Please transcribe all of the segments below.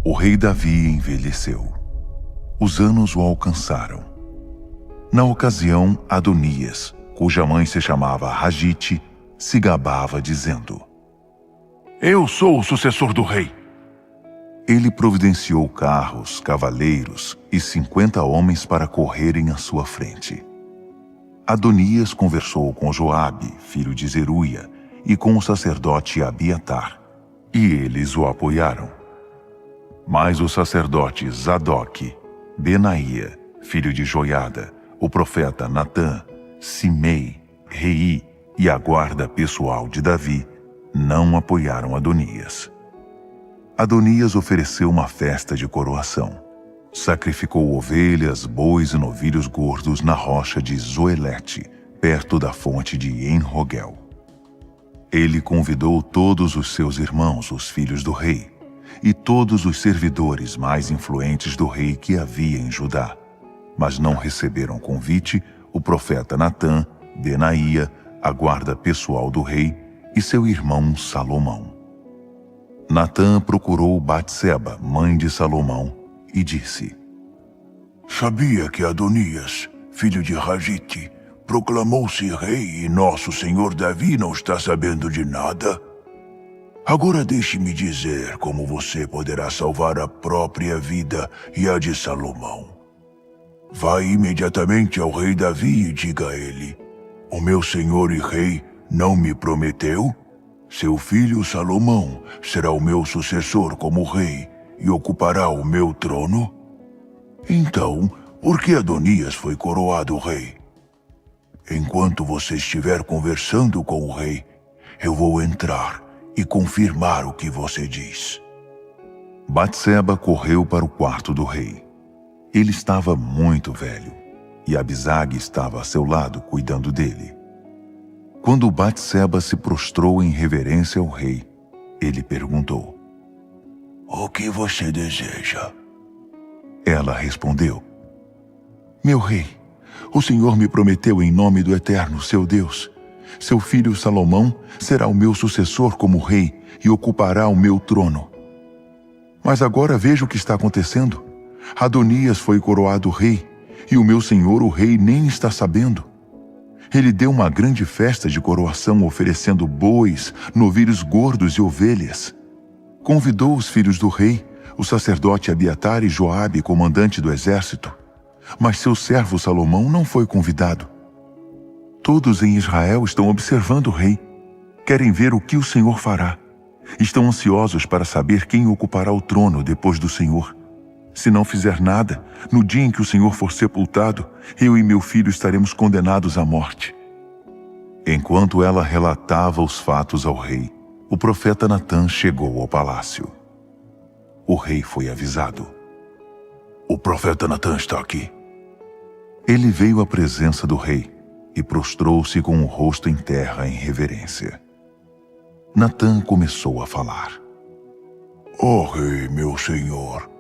O rei Davi envelheceu. Os anos o alcançaram. Na ocasião, Adonias, cuja mãe se chamava Ragite, se gabava dizendo: Eu sou o sucessor do rei. Ele providenciou carros, cavaleiros e 50 homens para correrem à sua frente. Adonias conversou com Joabe, filho de Zeruia, e com o sacerdote Abiatar, e eles o apoiaram. Mas o sacerdote Zadoque, Benaia, filho de Joiada, o profeta Natã, Simei, Rei e a guarda pessoal de Davi não apoiaram Adonias. Adonias ofereceu uma festa de coroação. Sacrificou ovelhas, bois e novilhos gordos na rocha de Zoelete, perto da fonte de En-Rogel. Ele convidou todos os seus irmãos, os filhos do rei, e todos os servidores mais influentes do rei que havia em Judá, mas não receberam convite o profeta Natã, Benaia, a guarda pessoal do rei e seu irmão Salomão. Natã procurou Batseba, mãe de Salomão, e disse: Sabia que Adonias, filho de Ragite, proclamou-se rei e nosso senhor Davi não está sabendo de nada? Agora deixe-me dizer como você poderá salvar a própria vida e a de Salomão. Vá imediatamente ao rei Davi e diga a ele: O meu senhor e rei não me prometeu? Seu filho Salomão será o meu sucessor como rei e ocupará o meu trono? Então, por que Adonias foi coroado rei? Enquanto você estiver conversando com o rei, eu vou entrar e confirmar o que você diz. Batseba correu para o quarto do rei. Ele estava muito velho, e Abisag estava a seu lado cuidando dele. Quando Batseba se prostrou em reverência ao rei, ele perguntou: O que você deseja? Ela respondeu: Meu rei, o Senhor me prometeu em nome do Eterno, seu Deus, seu filho Salomão será o meu sucessor como rei e ocupará o meu trono. Mas agora veja o que está acontecendo. Adonias foi coroado rei, e o meu senhor o rei nem está sabendo. Ele deu uma grande festa de coroação oferecendo bois, novilhos gordos e ovelhas. Convidou os filhos do rei, o sacerdote Abiatar e Joabe, comandante do exército, mas seu servo Salomão não foi convidado. Todos em Israel estão observando o rei. Querem ver o que o Senhor fará. Estão ansiosos para saber quem ocupará o trono depois do Senhor. Se não fizer nada, no dia em que o Senhor for sepultado, eu e meu filho estaremos condenados à morte. Enquanto ela relatava os fatos ao rei, o profeta Natã chegou ao palácio. O rei foi avisado. O profeta Natã está aqui. Ele veio à presença do rei e prostrou-se com o rosto em terra em reverência. Natã começou a falar. Ó rei, meu senhor,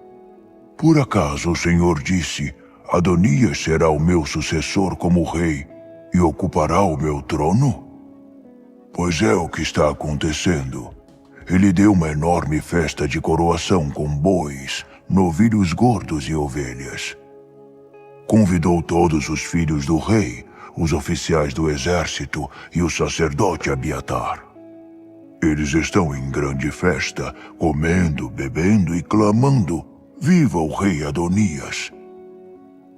por acaso o senhor disse: Adonias será o meu sucessor como rei e ocupará o meu trono? Pois é o que está acontecendo. Ele deu uma enorme festa de coroação com bois, novilhos gordos e ovelhas. Convidou todos os filhos do rei, os oficiais do exército e o sacerdote Abiatar. Eles estão em grande festa, comendo, bebendo e clamando: Viva o rei Adonias!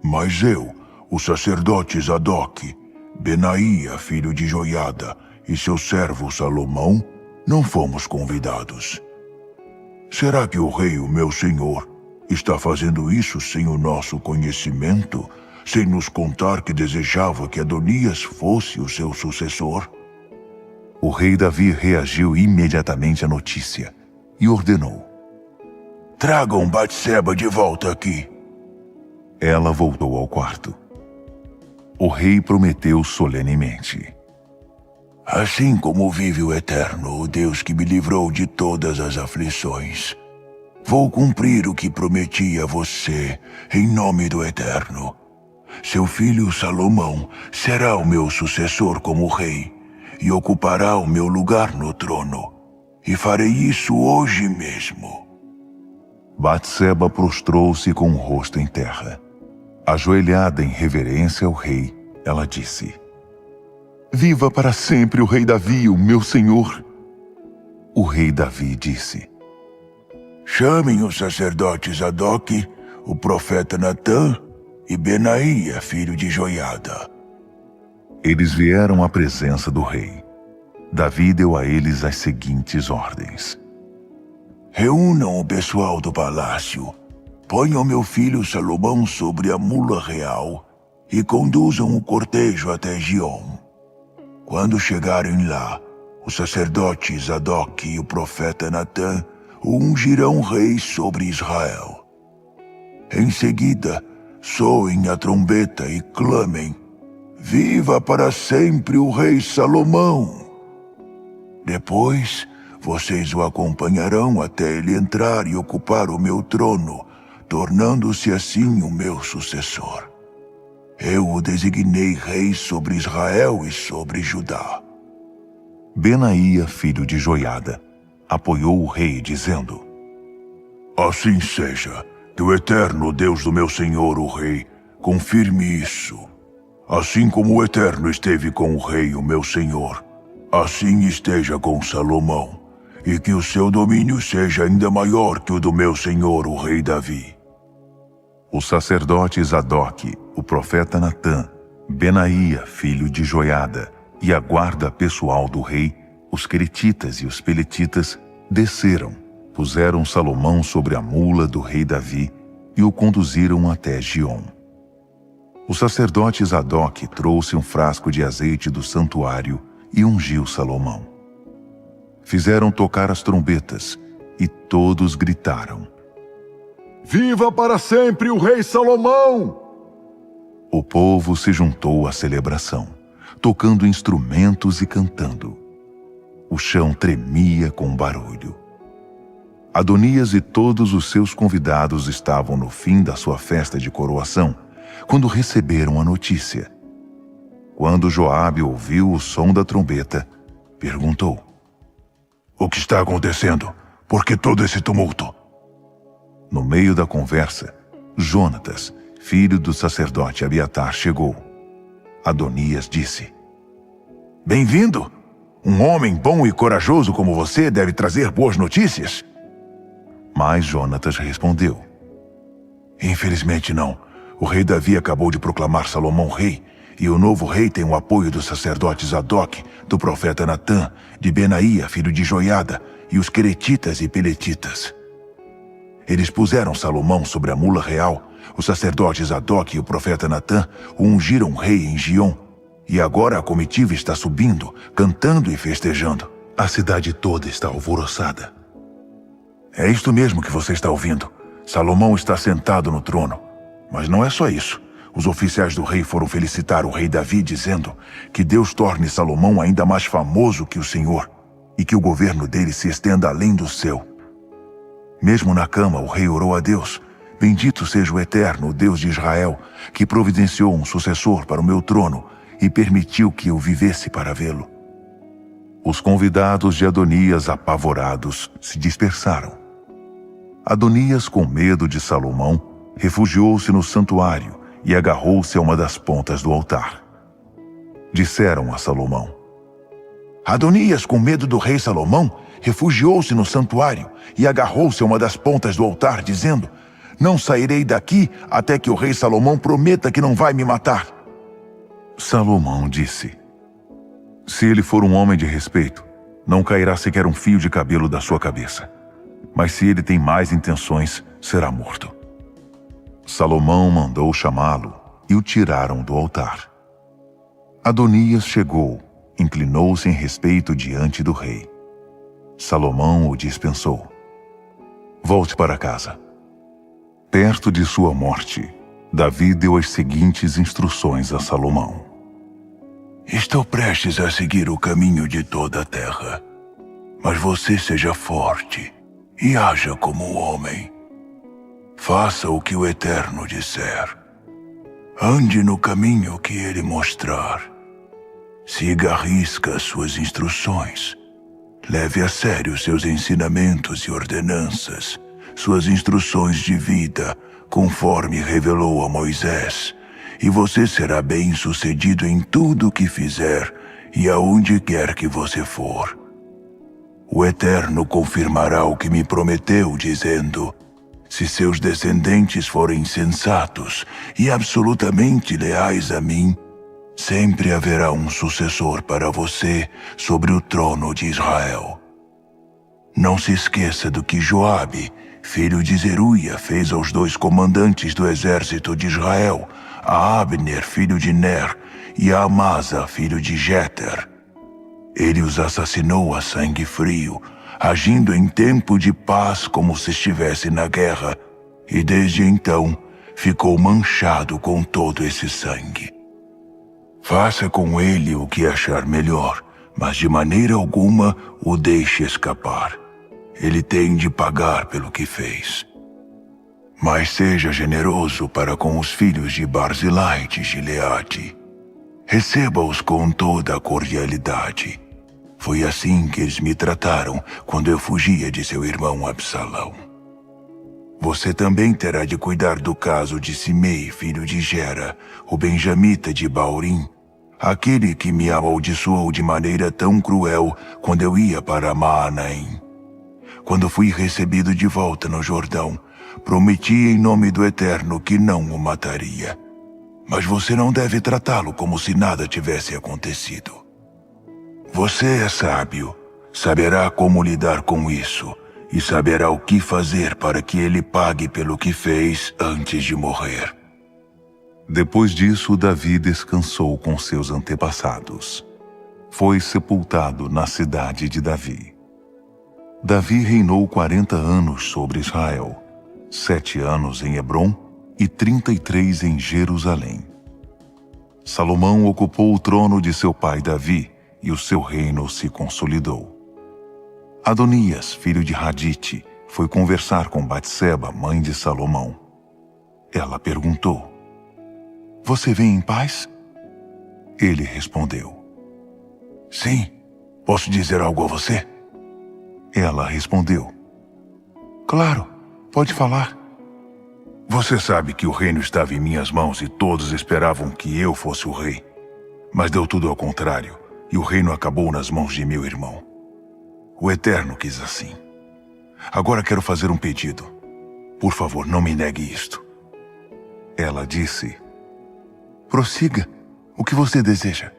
Mas eu, o sacerdote Zadoque, Benaia, filho de Joiada, e seu servo Salomão, não fomos convidados. Será que o rei, o meu senhor, está fazendo isso sem o nosso conhecimento, sem nos contar que desejava que Adonias fosse o seu sucessor? O rei Davi reagiu imediatamente à notícia e ordenou: Tragam Batseba de volta aqui. Ela voltou ao quarto. O rei prometeu solenemente: Assim como vive o Eterno, o Deus que me livrou de todas as aflições, vou cumprir o que prometi a você, em nome do Eterno. Seu filho Salomão será o meu sucessor como rei e ocupará o meu lugar no trono. E farei isso hoje mesmo. Batseba prostrou-se com o rosto em terra. Ajoelhada em reverência ao rei, ela disse: Viva para sempre o rei Davi, o meu senhor! O rei Davi disse: Chamem os sacerdotes Zadok, o profeta Natã e Benaía, filho de Joiada. Eles vieram à presença do rei. Davi deu a eles as seguintes ordens: Reúnam o pessoal do palácio, ponham meu filho Salomão sobre a mula real e conduzam o cortejo até Giom. Quando chegarem lá, o sacerdote Zadok e o profeta Natã o ungirão rei sobre Israel. Em seguida, soem a trombeta e clamem: Viva para sempre o rei Salomão! Depois, vocês o acompanharão até ele entrar e ocupar o meu trono, tornando-se assim o meu sucessor. Eu o designei rei sobre Israel e sobre Judá. Benaía, filho de Joiada, apoiou o rei, dizendo: Assim seja, que o eterno Deus do meu senhor, o rei, confirme isso. Assim como o eterno esteve com o rei, o meu senhor, assim esteja com Salomão, e que o seu domínio seja ainda maior que o do meu senhor, o rei Davi. O sacerdote Zadok, o profeta Natã, Benaía, filho de Joiada, e a guarda pessoal do rei, os queretitas e os peletitas, desceram, puseram Salomão sobre a mula do rei Davi e o conduziram até Giom. O sacerdote Zadok trouxe um frasco de azeite do santuário e ungiu Salomão. Fizeram tocar as trombetas e todos gritaram: Viva para sempre o rei Salomão! O povo se juntou à celebração, tocando instrumentos e cantando. O chão tremia com barulho. Adonias e todos os seus convidados estavam no fim da sua festa de coroação, quando receberam a notícia. Quando Joabe ouviu o som da trombeta, perguntou: O que está acontecendo? Por que todo esse tumulto? No meio da conversa, Jonatas, filho do sacerdote Abiatar, chegou. Adonias disse: Bem-vindo! Um homem bom e corajoso como você deve trazer boas notícias. Mas Jonatas respondeu: Infelizmente não. O rei Davi acabou de proclamar Salomão rei, e o novo rei tem o apoio do sacerdote Zadok, do profeta Natã, de Benaía, filho de Joiada, e os queretitas e peletitas. Eles puseram Salomão sobre a mula real, o sacerdote Zadok e o profeta Natã o ungiram rei em Giom, e agora a comitiva está subindo, cantando e festejando. A cidade toda está alvoroçada. É isto mesmo que você está ouvindo. Salomão está sentado no trono. Mas não é só isso. Os oficiais do rei foram felicitar o rei Davi, dizendo que Deus torne Salomão ainda mais famoso que o Senhor, e que o governo dele se estenda além do céu. Mesmo na cama, o rei orou a Deus: Bendito seja o Eterno, o Deus de Israel, que providenciou um sucessor para o meu trono e permitiu que eu vivesse para vê-lo. Os convidados de Adonias, apavorados, se dispersaram. Adonias, com medo de Salomão, refugiou-se no santuário e agarrou-se a uma das pontas do altar. Disseram a Salomão: Adonias, com medo do rei Salomão, refugiou-se no santuário e agarrou-se a uma das pontas do altar, dizendo: Não sairei daqui até que o rei Salomão prometa que não vai me matar. Salomão disse: Se ele for um homem de respeito, não cairá sequer um fio de cabelo da sua cabeça. Mas se ele tem mais intenções, será morto. Salomão mandou chamá-lo e o tiraram do altar. Adonias chegou, inclinou-se em respeito diante do rei. Salomão o dispensou: Volte para casa. Perto de sua morte, Davi deu as seguintes instruções a Salomão: Estou prestes a seguir o caminho de toda a terra, mas você seja forte e haja como homem. Faça o que o Eterno disser. Ande no caminho que ele mostrar. Siga à risca as suas instruções. Leve a sério seus ensinamentos e ordenanças, suas instruções de vida, conforme revelou a Moisés, e você será bem-sucedido em tudo o que fizer e aonde quer que você for. O Eterno confirmará o que me prometeu, dizendo: se seus descendentes forem sensatos e absolutamente leais a mim, sempre haverá um sucessor para você sobre o trono de Israel. Não se esqueça do que Joabe, filho de Zeruia, fez aos 2 comandantes do exército de Israel, a Abner, filho de Ner, e a Amasa, filho de Jeter. Ele os assassinou a sangue frio, agindo em tempo de paz como se estivesse na guerra, e desde então ficou manchado com todo esse sangue. Faça com ele o que achar melhor, mas de maneira alguma o deixe escapar. Ele tem de pagar pelo que fez. Mas seja generoso para com os filhos de Barzilai de Gileade. Receba-os com toda a cordialidade. Foi assim que eles me trataram quando eu fugia de seu irmão Absalão. Você também terá de cuidar do caso de Simei, filho de Gera, o benjamita de Baurim, aquele que me amaldiçoou de maneira tão cruel quando eu ia para Maanaim. Quando fui recebido de volta no Jordão, prometi em nome do Eterno que não o mataria. Mas você não deve tratá-lo como se nada tivesse acontecido. Você é sábio, saberá como lidar com isso e saberá o que fazer para que ele pague pelo que fez antes de morrer. Depois disso, Davi descansou com seus antepassados. Foi sepultado na cidade de Davi. Davi reinou 40 anos sobre Israel, 7 anos em Hebrom e 33 em Jerusalém. Salomão ocupou o trono de seu pai Davi, e o seu reino se consolidou. Adonias, filho de Hadite, foi conversar com Batseba, mãe de Salomão. Ela perguntou: "Você vem em paz?" Ele respondeu: Sim, posso dizer algo a você? Ela respondeu: "Claro, pode falar." Você sabe que o reino estava em minhas mãos e todos esperavam que eu fosse o rei. Mas deu tudo ao contrário, e o reino acabou nas mãos de meu irmão. O Eterno quis assim. Agora quero fazer um pedido. Por favor, não me negue isto. Ela disse: "Prossiga. O que você deseja?"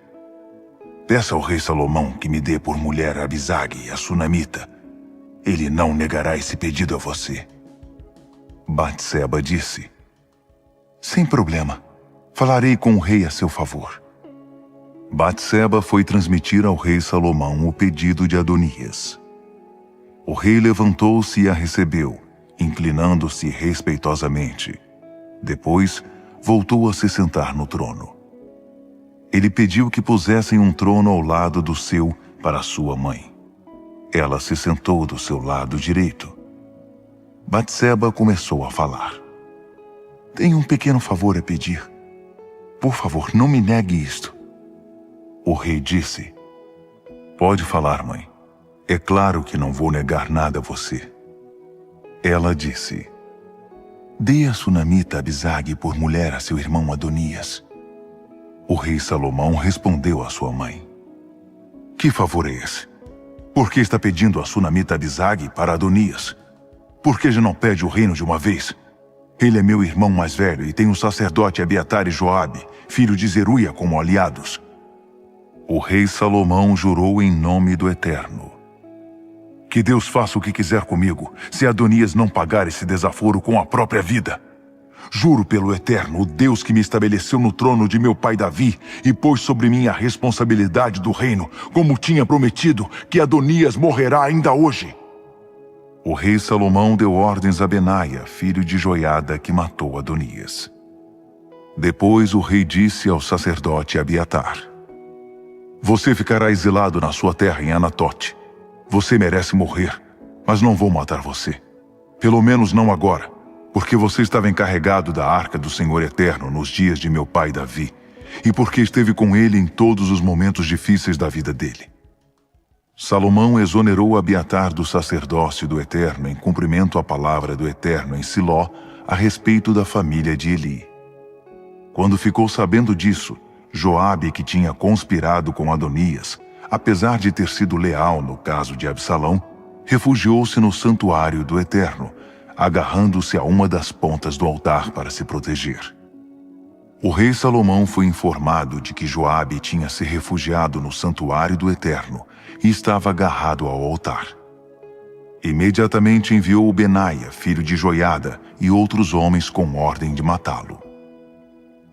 Peça ao rei Salomão que me dê por mulher Abisag, a sunamita. Ele não negará esse pedido a você. Batseba disse: "Sem problema. Falarei com o rei a seu favor." Batseba foi transmitir ao rei Salomão o pedido de Adonias. O rei levantou-se e a recebeu, inclinando-se respeitosamente. Depois, voltou a se sentar no trono. Ele pediu que pusessem um trono ao lado do seu para sua mãe. Ela se sentou do seu lado direito. Batseba começou a falar: "Tenho um pequeno favor a pedir. Por favor, não me negue isto." O rei disse: "Pode falar, mãe. É claro que não vou negar nada a você." Ela disse: "Dê a sunamita Abisag por mulher a seu irmão Adonias." O rei Salomão respondeu à sua mãe: "Que favor é esse? Por que está pedindo a sunamita Abisag para Adonias? Por que já não pede o reino de uma vez? Ele é meu irmão mais velho e tem o sacerdote Abiatar e Joabe, filho de Zeruia, como aliados." O rei Salomão jurou em nome do Eterno: "Que Deus faça o que quiser comigo, se Adonias não pagar esse desaforo com a própria vida. Juro pelo Eterno, o Deus que me estabeleceu no trono de meu pai Davi e pôs sobre mim a responsabilidade do reino, como tinha prometido, que Adonias morrerá ainda hoje." O rei Salomão deu ordens a Benaia, filho de Joiada, que matou Adonias. Depois o rei disse ao sacerdote Abiatar: "Você ficará exilado na sua terra em Anatote. Você merece morrer, mas não vou matar você. Pelo menos não agora, porque você estava encarregado da arca do Senhor Eterno nos dias de meu pai Davi, e porque esteve com ele em todos os momentos difíceis da vida dele. Salomão exonerou Abiatar do sacerdócio do Eterno em cumprimento à palavra do Eterno em Siló a respeito da família de Eli. Quando ficou sabendo disso, Joabe, que tinha conspirado com Adonias, apesar de ter sido leal no caso de Absalão, refugiou-se no santuário do Eterno, agarrando-se a uma das pontas do altar para se proteger. O rei Salomão foi informado de que Joabe tinha se refugiado no santuário do Eterno e estava agarrado ao altar. Imediatamente enviou Benaia, filho de Joiada, e outros homens com ordem de matá-lo.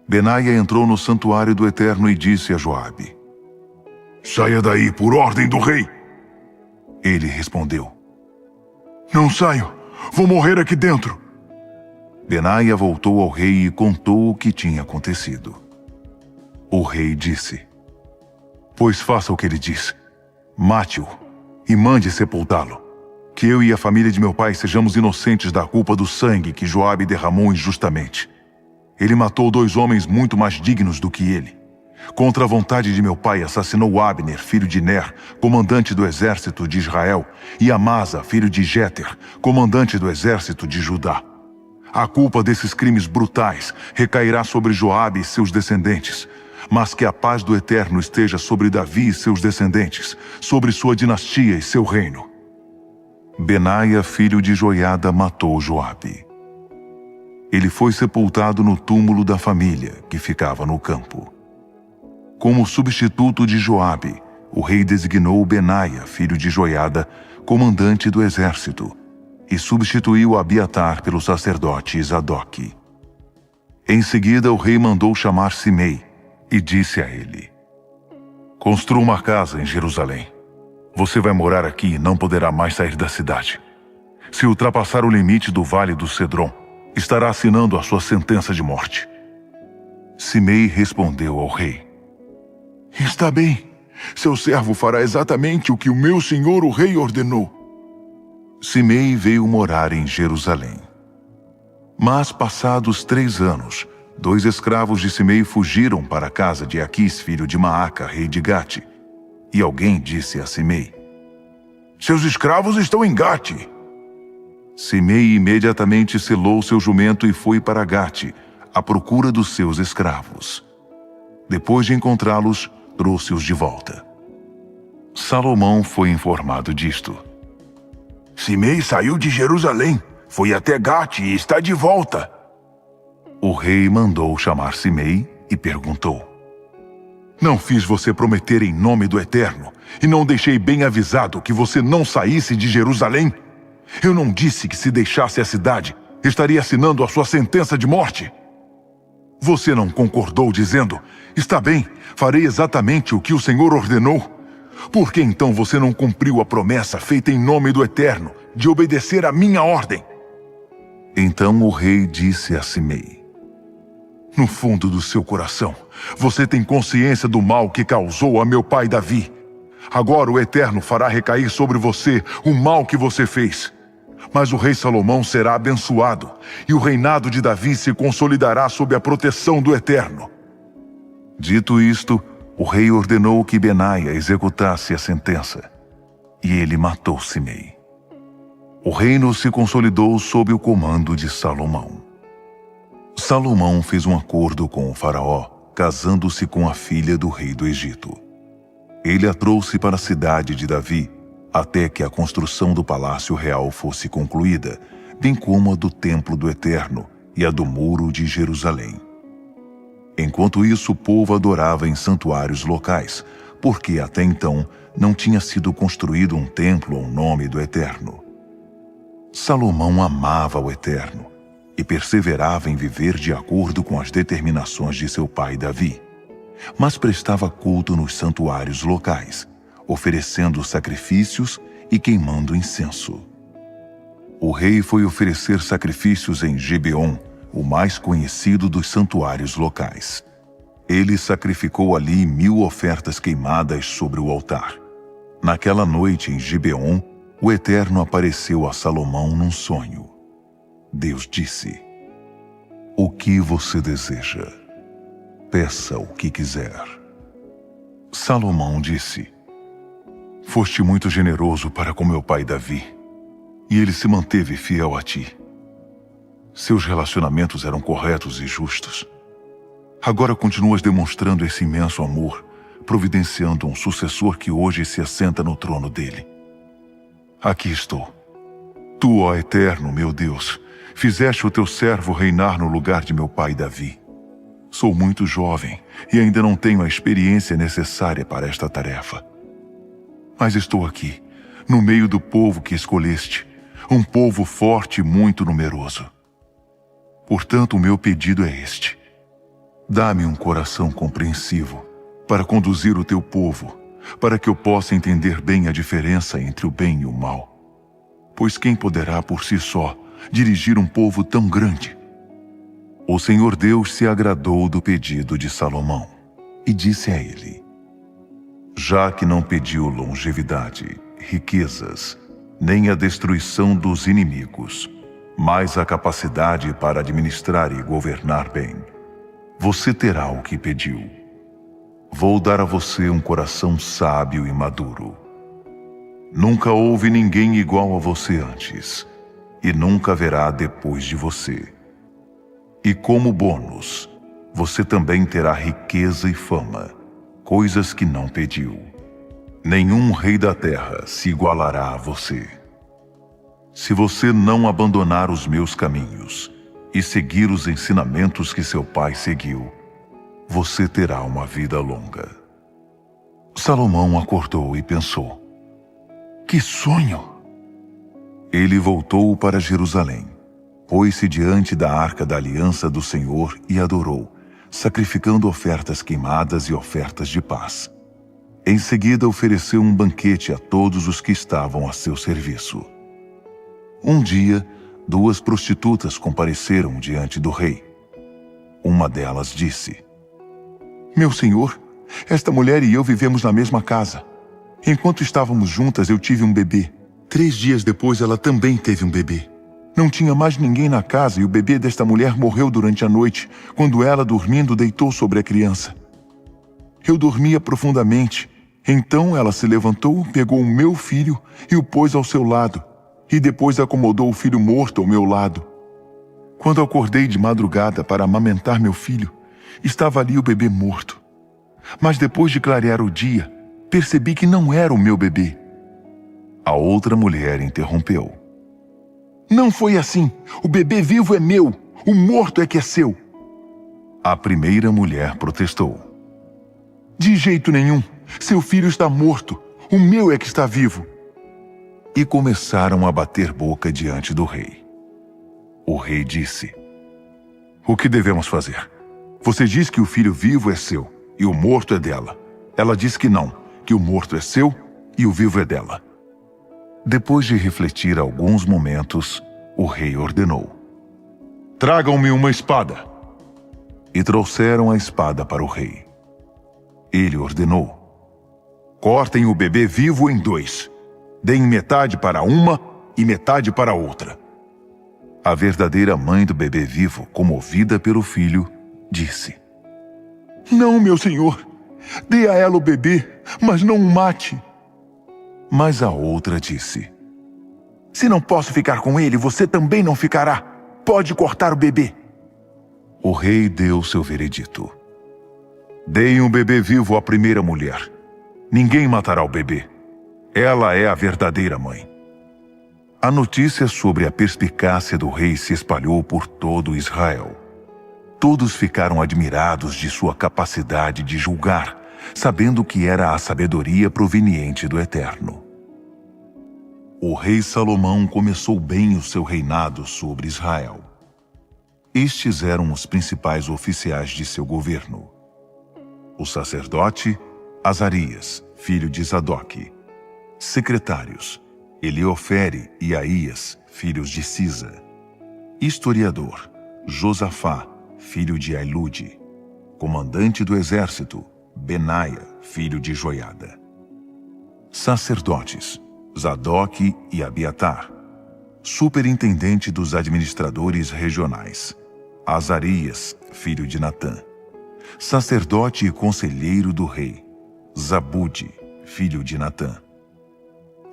Benaia entrou no santuário do Eterno e disse a Joabe: Saia daí por ordem do rei. Ele respondeu: Não saio. Vou morrer aqui dentro. Benaia voltou ao rei e contou o que tinha acontecido. O rei disse: Pois faça o que ele diz. Mate-o e mande sepultá-lo. Que eu e a família de meu pai sejamos inocentes da culpa do sangue que Joabe derramou injustamente. Ele matou 2 homens muito mais dignos do que ele. Contra a vontade de meu pai, assassinou Abner, filho de Ner, comandante do exército de Israel, e Amasa, filho de Jéter, comandante do exército de Judá. A culpa desses crimes brutais recairá sobre Joabe e seus descendentes, mas que a paz do Eterno esteja sobre Davi e seus descendentes, sobre sua dinastia e seu reino. Benaia, filho de Joiada, matou Joabe. Ele foi sepultado no túmulo da família, que ficava no campo. Como substituto de Joabe, o rei designou Benaia, filho de Joiada, comandante do exército, e substituiu Abiatar pelo sacerdote Zadoque. Em seguida, o rei mandou chamar Simei e disse a ele: Construa uma casa em Jerusalém. Você vai morar aqui e não poderá mais sair da cidade. Se ultrapassar o limite do vale do Cedron, estará assinando a sua sentença de morte. Simei respondeu ao rei: Está bem. Seu servo fará exatamente o que o meu senhor o rei ordenou. Simei veio morar em Jerusalém. Mas, passados 3 anos, 2 escravos de Simei fugiram para a casa de Aquis, filho de Maaca, rei de Gate. E alguém disse a Simei: Seus escravos estão em Gate. Simei imediatamente selou seu jumento e foi para Gate, à procura dos seus escravos. Depois de encontrá-los, trouxe-os de volta. Salomão foi informado disto. Simei saiu de Jerusalém, foi até Gate e está de volta. O rei mandou chamar Simei e perguntou: Não fiz você prometer em nome do Eterno, e não deixei bem avisado que você não saísse de Jerusalém? Eu não disse que se deixasse a cidade, estaria assinando a sua sentença de morte? Você não concordou dizendo: Está bem, farei exatamente o que o Senhor ordenou? Por que então você não cumpriu a promessa feita em nome do Eterno, de obedecer à minha ordem? Então o rei disse a Simei: No fundo do seu coração, você tem consciência do mal que causou a meu pai Davi. Agora o Eterno fará recair sobre você o mal que você fez. Mas o rei Salomão será abençoado, e o reinado de Davi se consolidará sob a proteção do Eterno. Dito isto, o rei ordenou que Benaia executasse a sentença, e ele matou Simei. O reino se consolidou sob o comando de Salomão. Salomão fez um acordo com o faraó, casando-se com a filha do rei do Egito. Ele a trouxe para a cidade de Davi, até que a construção do palácio real fosse concluída, bem como a do templo do Eterno e a do muro de Jerusalém. Enquanto isso, o povo adorava em santuários locais, porque até então não tinha sido construído um templo ao nome do Eterno. Salomão amava o Eterno e perseverava em viver de acordo com as determinações de seu pai Davi, mas prestava culto nos santuários locais, oferecendo sacrifícios e queimando incenso. O rei foi oferecer sacrifícios em Gibeon, o mais conhecido dos santuários locais. Ele sacrificou ali 1000 ofertas queimadas sobre o altar. Naquela noite em Gibeon, o Eterno apareceu a Salomão num sonho. Deus disse: O que você deseja? Peça o que quiser. Salomão disse: Foste muito generoso para com meu pai Davi, e ele se manteve fiel a ti. Seus relacionamentos eram corretos e justos. Agora continuas demonstrando esse imenso amor, providenciando um sucessor que hoje se assenta no trono dele. Aqui estou. Tu, ó Eterno, meu Deus, fizeste o teu servo reinar no lugar de meu pai Davi. Sou muito jovem e ainda não tenho a experiência necessária para esta tarefa. Mas estou aqui, no meio do povo que escolheste, um povo forte e muito numeroso. Portanto, o meu pedido é este: dá-me um coração compreensivo para conduzir o teu povo, para que eu possa entender bem a diferença entre o bem e o mal. Pois quem poderá por si só dirigir um povo tão grande? O Senhor Deus se agradou do pedido de Salomão e disse a ele: já que não pediu longevidade, riquezas, nem a destruição dos inimigos, mas a capacidade para administrar e governar bem, você terá o que pediu. Vou dar a você um coração sábio e maduro. Nunca houve ninguém igual a você antes, e nunca haverá depois de você. E como bônus, você também terá riqueza e fama, coisas que não pediu. Nenhum rei da terra se igualará a você. Se você não abandonar os meus caminhos e seguir os ensinamentos que seu pai seguiu, você terá uma vida longa. Salomão acordou e pensou: que sonho! Ele voltou para Jerusalém, pôs-se diante da arca da aliança do Senhor e adorou, sacrificando ofertas queimadas e ofertas de paz. Em seguida ofereceu um banquete a todos os que estavam a seu serviço. Um dia, 2 prostitutas compareceram diante do rei. Uma delas disse: meu senhor, esta mulher e eu vivemos na mesma casa. Enquanto estávamos juntas, eu tive um bebê. 3 dias depois, ela também teve um bebê. Não tinha mais ninguém na casa e o bebê desta mulher morreu durante a noite, quando ela, dormindo, deitou sobre a criança. Eu dormia profundamente. Então ela se levantou, pegou o meu filho e o pôs ao seu lado, e depois acomodou o filho morto ao meu lado. Quando acordei de madrugada para amamentar meu filho, estava ali o bebê morto. Mas depois de clarear o dia, percebi que não era o meu bebê. A outra mulher interrompeu: não foi assim. O bebê vivo é meu. O morto é que é seu. A primeira mulher protestou: de jeito nenhum. Seu filho está morto. O meu é que está vivo. E começaram a bater boca diante do rei. O rei disse: o que devemos fazer? Você diz que o filho vivo é seu e o morto é dela. Ela diz que não, que o morto é seu e o vivo é dela. Depois de refletir alguns momentos, o rei ordenou: tragam-me uma espada. E trouxeram a espada para o rei. Ele ordenou: cortem o bebê vivo em 2. Deem metade para uma e metade para outra. A verdadeira mãe do bebê vivo, comovida pelo filho, disse: não, meu senhor. Dê a ela o bebê, mas não o mate. Mas a outra disse: se não posso ficar com ele, você também não ficará. Pode cortar o bebê. O rei deu seu veredito: deem o bebê vivo à primeira mulher. Ninguém matará o bebê. Ela é a verdadeira mãe. A notícia sobre a perspicácia do rei se espalhou por todo Israel. Todos ficaram admirados de sua capacidade de julgar, sabendo que era a sabedoria proveniente do Eterno. O rei Salomão começou bem o seu reinado sobre Israel. Estes eram os principais oficiais de seu governo: o sacerdote Azarias, filho de Zadoque; secretários Eliofere e Aías, filhos de Cisa; historiador Josafá, filho de Ailude; comandante do exército Benaia, filho de Joiada; sacerdotes Zadoque e Abiatar; superintendente dos administradores regionais Azarias, filho de Natã; sacerdote e conselheiro do rei Zabude, filho de Natã;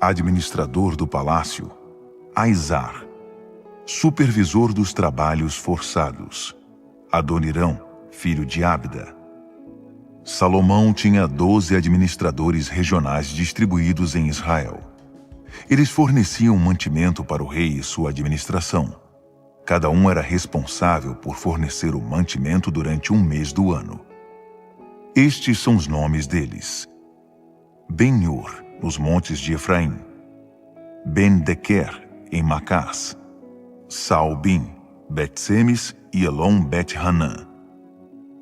administrador do palácio; Aizar, supervisor dos trabalhos forçados; Adonirão, filho de Abda. Salomão tinha 12 administradores regionais distribuídos em Israel. Eles forneciam mantimento para o rei e sua administração. Cada um era responsável por fornecer o mantimento durante um mês do ano. Estes são os nomes deles: Ben-Hur, nos montes de Efraim; Ben-Dequer, em Macás; Saalbim, Bet-Semes e Elon-Bet-Hanã;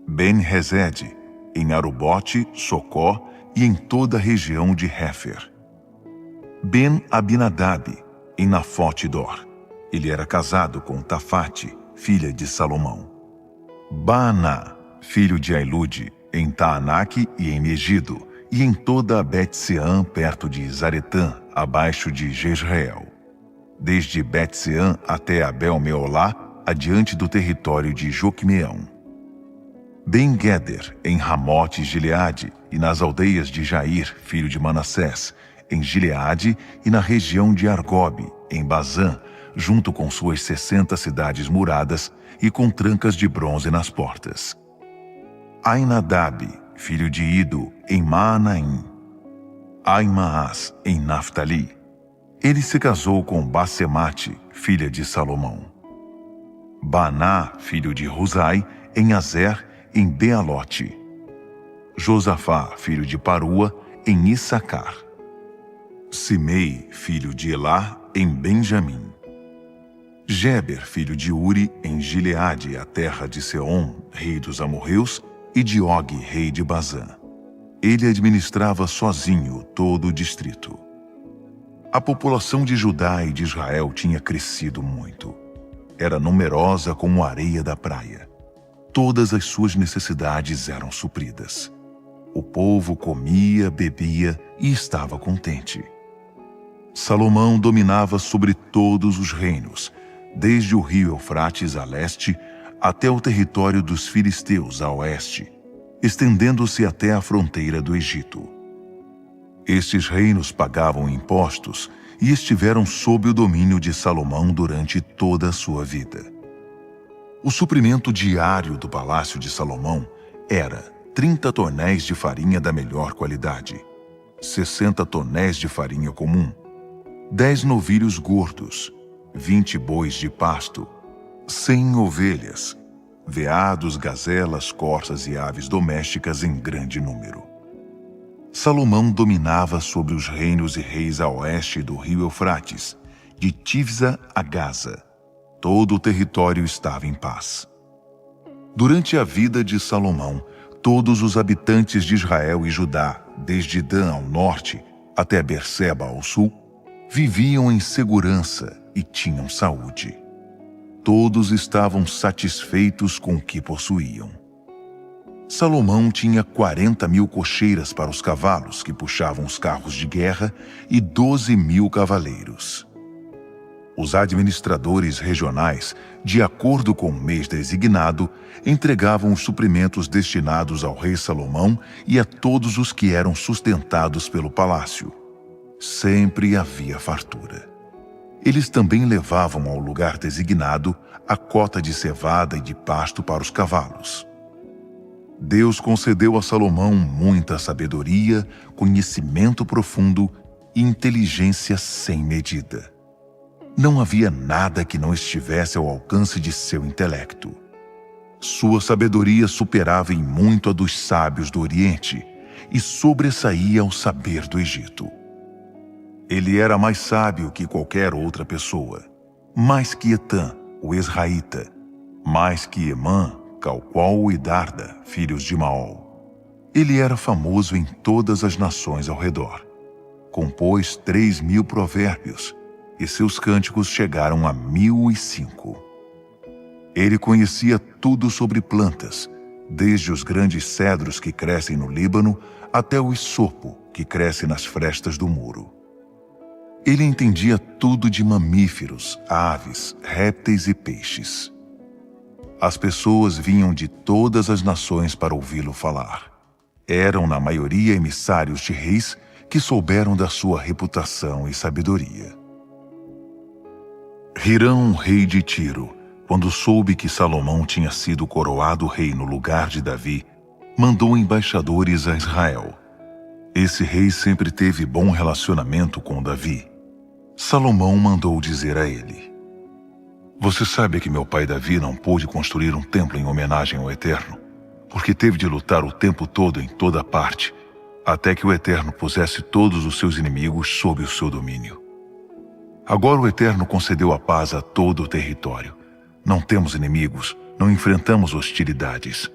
Ben-Hesed, em Arubote, Socó e em toda a região de Hefer; Ben-Abinadab, em Nafote-Dor. Ele era casado com Tafate, filha de Salomão. Baaná, filho de Ailude, em Taanaque e em Megido, e em toda a Bet-Seã, perto de Zaretã, abaixo de Jezreel. Desde Bet-Seã até Abel-Meolá, adiante do território de Joquemeão. Ben-Gueder, em Ramote-Gileade, e nas aldeias de Jair, filho de Manassés, em Gileade e na região de Argobe, em Bazã, junto com suas 60 cidades muradas e com trancas de bronze nas portas. Ainadab, filho de Ido, em Maanaim. Aimaas, em Naftali. Ele se casou com Basemate, filha de Salomão. Baná, filho de Husai, em Azer, em Bealote. Josafá, filho de Parua, em Issacar. Simei, filho de Elá, em Benjamim. Geber, filho de Uri, em Gileade, a terra de Seom, rei dos amorreus, e de Og, rei de Bazã. Ele administrava sozinho todo o distrito. A população de Judá e de Israel tinha crescido muito. Era numerosa como a areia da praia. Todas as suas necessidades eram supridas. O povo comia, bebia e estava contente. Salomão dominava sobre todos os reinos, desde o rio Eufrates a leste até o território dos filisteus a oeste, estendendo-se até a fronteira do Egito. Estes reinos pagavam impostos e estiveram sob o domínio de Salomão durante toda a sua vida. O suprimento diário do palácio de Salomão era 30 tonéis de farinha da melhor qualidade, 60 tonéis de farinha comum, 10 novilhos gordos, 20 bois de pasto, 100 ovelhas, veados, gazelas, corças e aves domésticas em grande número. Salomão dominava sobre os reinos e reis a oeste do rio Eufrates, de Tifsa a Gaza. Todo o território estava em paz. Durante a vida de Salomão, todos os habitantes de Israel e Judá, desde Dan ao norte até Berseba ao sul, viviam em segurança e tinham saúde. Todos estavam satisfeitos com o que possuíam. Salomão tinha 40.000 cocheiras para os cavalos que puxavam os carros de guerra e 12.000 cavaleiros. Os administradores regionais, de acordo com o mês designado, entregavam os suprimentos destinados ao rei Salomão e a todos os que eram sustentados pelo palácio. Sempre havia fartura. Eles também levavam ao lugar designado a cota de cevada e de pasto para os cavalos. Deus concedeu a Salomão muita sabedoria, conhecimento profundo e inteligência sem medida. Não havia nada que não estivesse ao alcance de seu intelecto. Sua sabedoria superava em muito a dos sábios do Oriente e sobressaía ao saber do Egito. Ele era mais sábio que qualquer outra pessoa, mais que Etã, o Esraíta, mais que Emã, Calquol e Darda, filhos de Maol. Ele era famoso em todas as nações ao redor. Compôs 3.000 provérbios, e seus cânticos chegaram a 1.005. Ele conhecia tudo sobre plantas, desde os grandes cedros que crescem no Líbano até o isopo que cresce nas frestas do muro. Ele entendia tudo de mamíferos, aves, répteis e peixes. As pessoas vinham de todas as nações para ouvi-lo falar. Eram, na maioria, emissários de reis que souberam da sua reputação e sabedoria. Hirão, rei de Tiro, quando soube que Salomão tinha sido coroado rei no lugar de Davi, mandou embaixadores a Israel. Esse rei sempre teve bom relacionamento com Davi. Salomão mandou dizer a ele: Você sabe que meu pai Davi não pôde construir um templo em homenagem ao Eterno, porque teve de lutar o tempo todo em toda parte, até que o Eterno pusesse todos os seus inimigos sob o seu domínio. Agora o Eterno concedeu a paz a todo o território. Não temos inimigos, não enfrentamos hostilidades.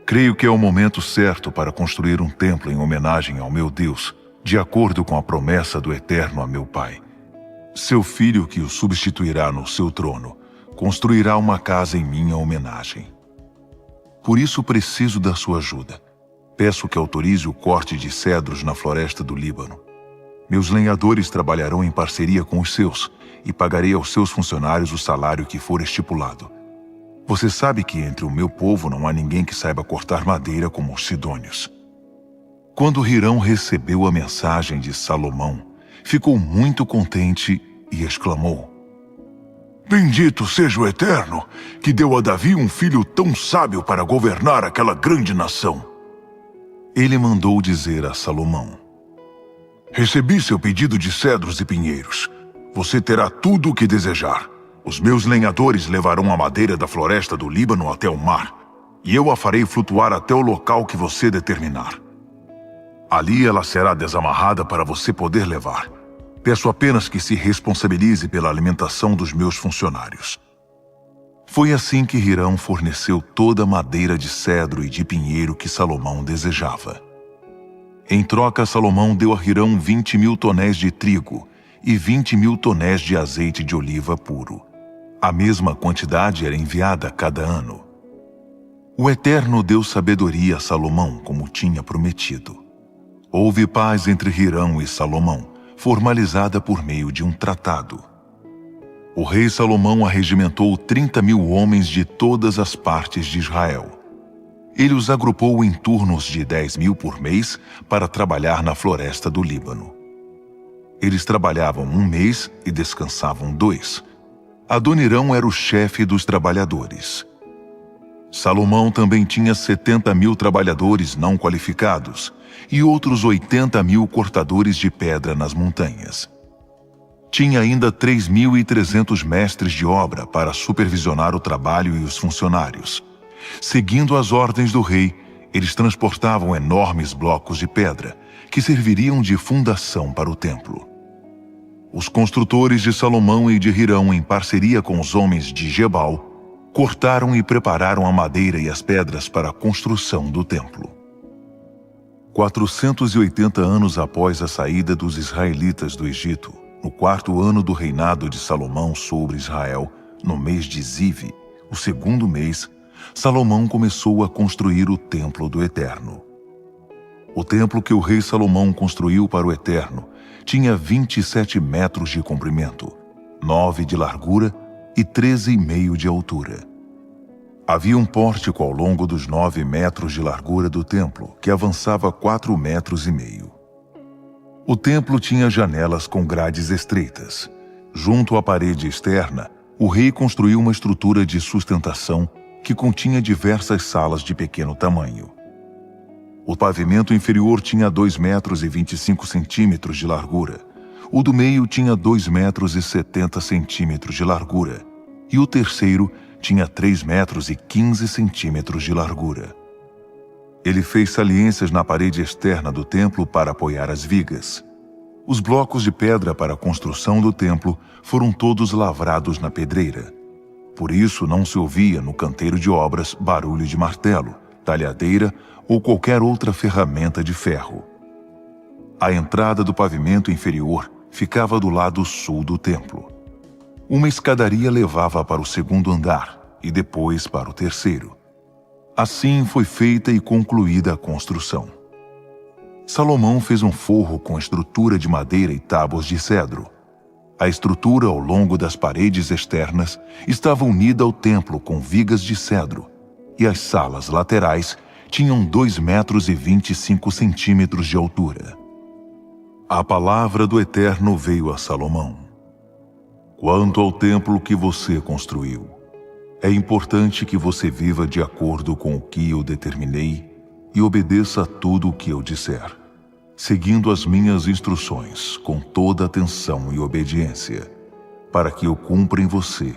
Creio que é o momento certo para construir um templo em homenagem ao meu Deus, de acordo com a promessa do Eterno a meu pai. Seu filho, que o substituirá no seu trono, construirá uma casa em minha homenagem. Por isso preciso da sua ajuda. Peço que autorize o corte de cedros na floresta do Líbano. Meus lenhadores trabalharão em parceria com os seus, e pagarei aos seus funcionários o salário que for estipulado. Você sabe que entre o meu povo não há ninguém que saiba cortar madeira como os sidônios. Quando Hirão recebeu a mensagem de Salomão, ficou muito contente e exclamou: Bendito seja o Eterno, que deu a Davi um filho tão sábio para governar aquela grande nação. Ele mandou dizer a Salomão: Recebi seu pedido de cedros e pinheiros. Você terá tudo o que desejar. Os meus lenhadores levarão a madeira da floresta do Líbano até o mar, e eu a farei flutuar até o local que você determinar. Ali ela será desamarrada para você poder levar. Peço apenas que se responsabilize pela alimentação dos meus funcionários. Foi assim que Hirão forneceu toda a madeira de cedro e de pinheiro que Salomão desejava. Em troca, Salomão deu a Hirão 20.000 tonéis de trigo e 20.000 tonéis de azeite de oliva puro. A mesma quantidade era enviada a cada ano. O Eterno deu sabedoria a Salomão, como tinha prometido. Houve paz entre Hirão e Salomão, formalizada por meio de um tratado. O rei Salomão arregimentou 30.000 homens de todas as partes de Israel. Ele os agrupou em turnos de 10.000 por mês para trabalhar na floresta do Líbano. Eles trabalhavam 1 mês e descansavam 2. Adonirão era o chefe dos trabalhadores. Salomão também tinha 70.000 trabalhadores não qualificados e outros 80.000 cortadores de pedra nas montanhas. Tinha ainda 3.300 mestres de obra para supervisionar o trabalho e os funcionários. Seguindo as ordens do rei, eles transportavam enormes blocos de pedra, que serviriam de fundação para o templo. Os construtores de Salomão e de Hirão, em parceria com os homens de Gebal, cortaram e prepararam a madeira e as pedras para a construção do templo. 480 anos após a saída dos israelitas do Egito, no 4º ano do reinado de Salomão sobre Israel, no mês de Zive, o 2º mês, Salomão começou a construir o templo do Eterno. O templo que o rei Salomão construiu para o Eterno tinha 27 metros de comprimento, 9 de largura e 13,5 de altura. Havia um pórtico ao longo dos 9 metros de largura do templo, que avançava 4,5 metros. O templo tinha janelas com grades estreitas. Junto à parede externa, o rei construiu uma estrutura de sustentação que continha diversas salas de pequeno tamanho. O pavimento inferior tinha 2,25 metros de largura. O do meio tinha 2,70 metros de largura. E o terceiro tinha 3,15 metros de largura. Ele fez saliências na parede externa do templo para apoiar as vigas. Os blocos de pedra para a construção do templo foram todos lavrados na pedreira. Por isso não se ouvia no canteiro de obras barulho de martelo, talhadeira ou qualquer outra ferramenta de ferro. A entrada do pavimento inferior ficava do lado sul do templo. Uma escadaria levava para o 2º andar e depois para o 3º. Assim foi feita e concluída a construção. Salomão fez um forro com estrutura de madeira e tábuas de cedro. A estrutura ao longo das paredes externas estava unida ao templo com vigas de cedro, e as salas laterais tinham 2,25 metros de altura. A palavra do Eterno veio a Salomão. Quanto ao templo que você construiu, é importante que você viva de acordo com o que eu determinei e obedeça a tudo o que eu disser, seguindo as minhas instruções com toda atenção e obediência, para que eu cumpra em você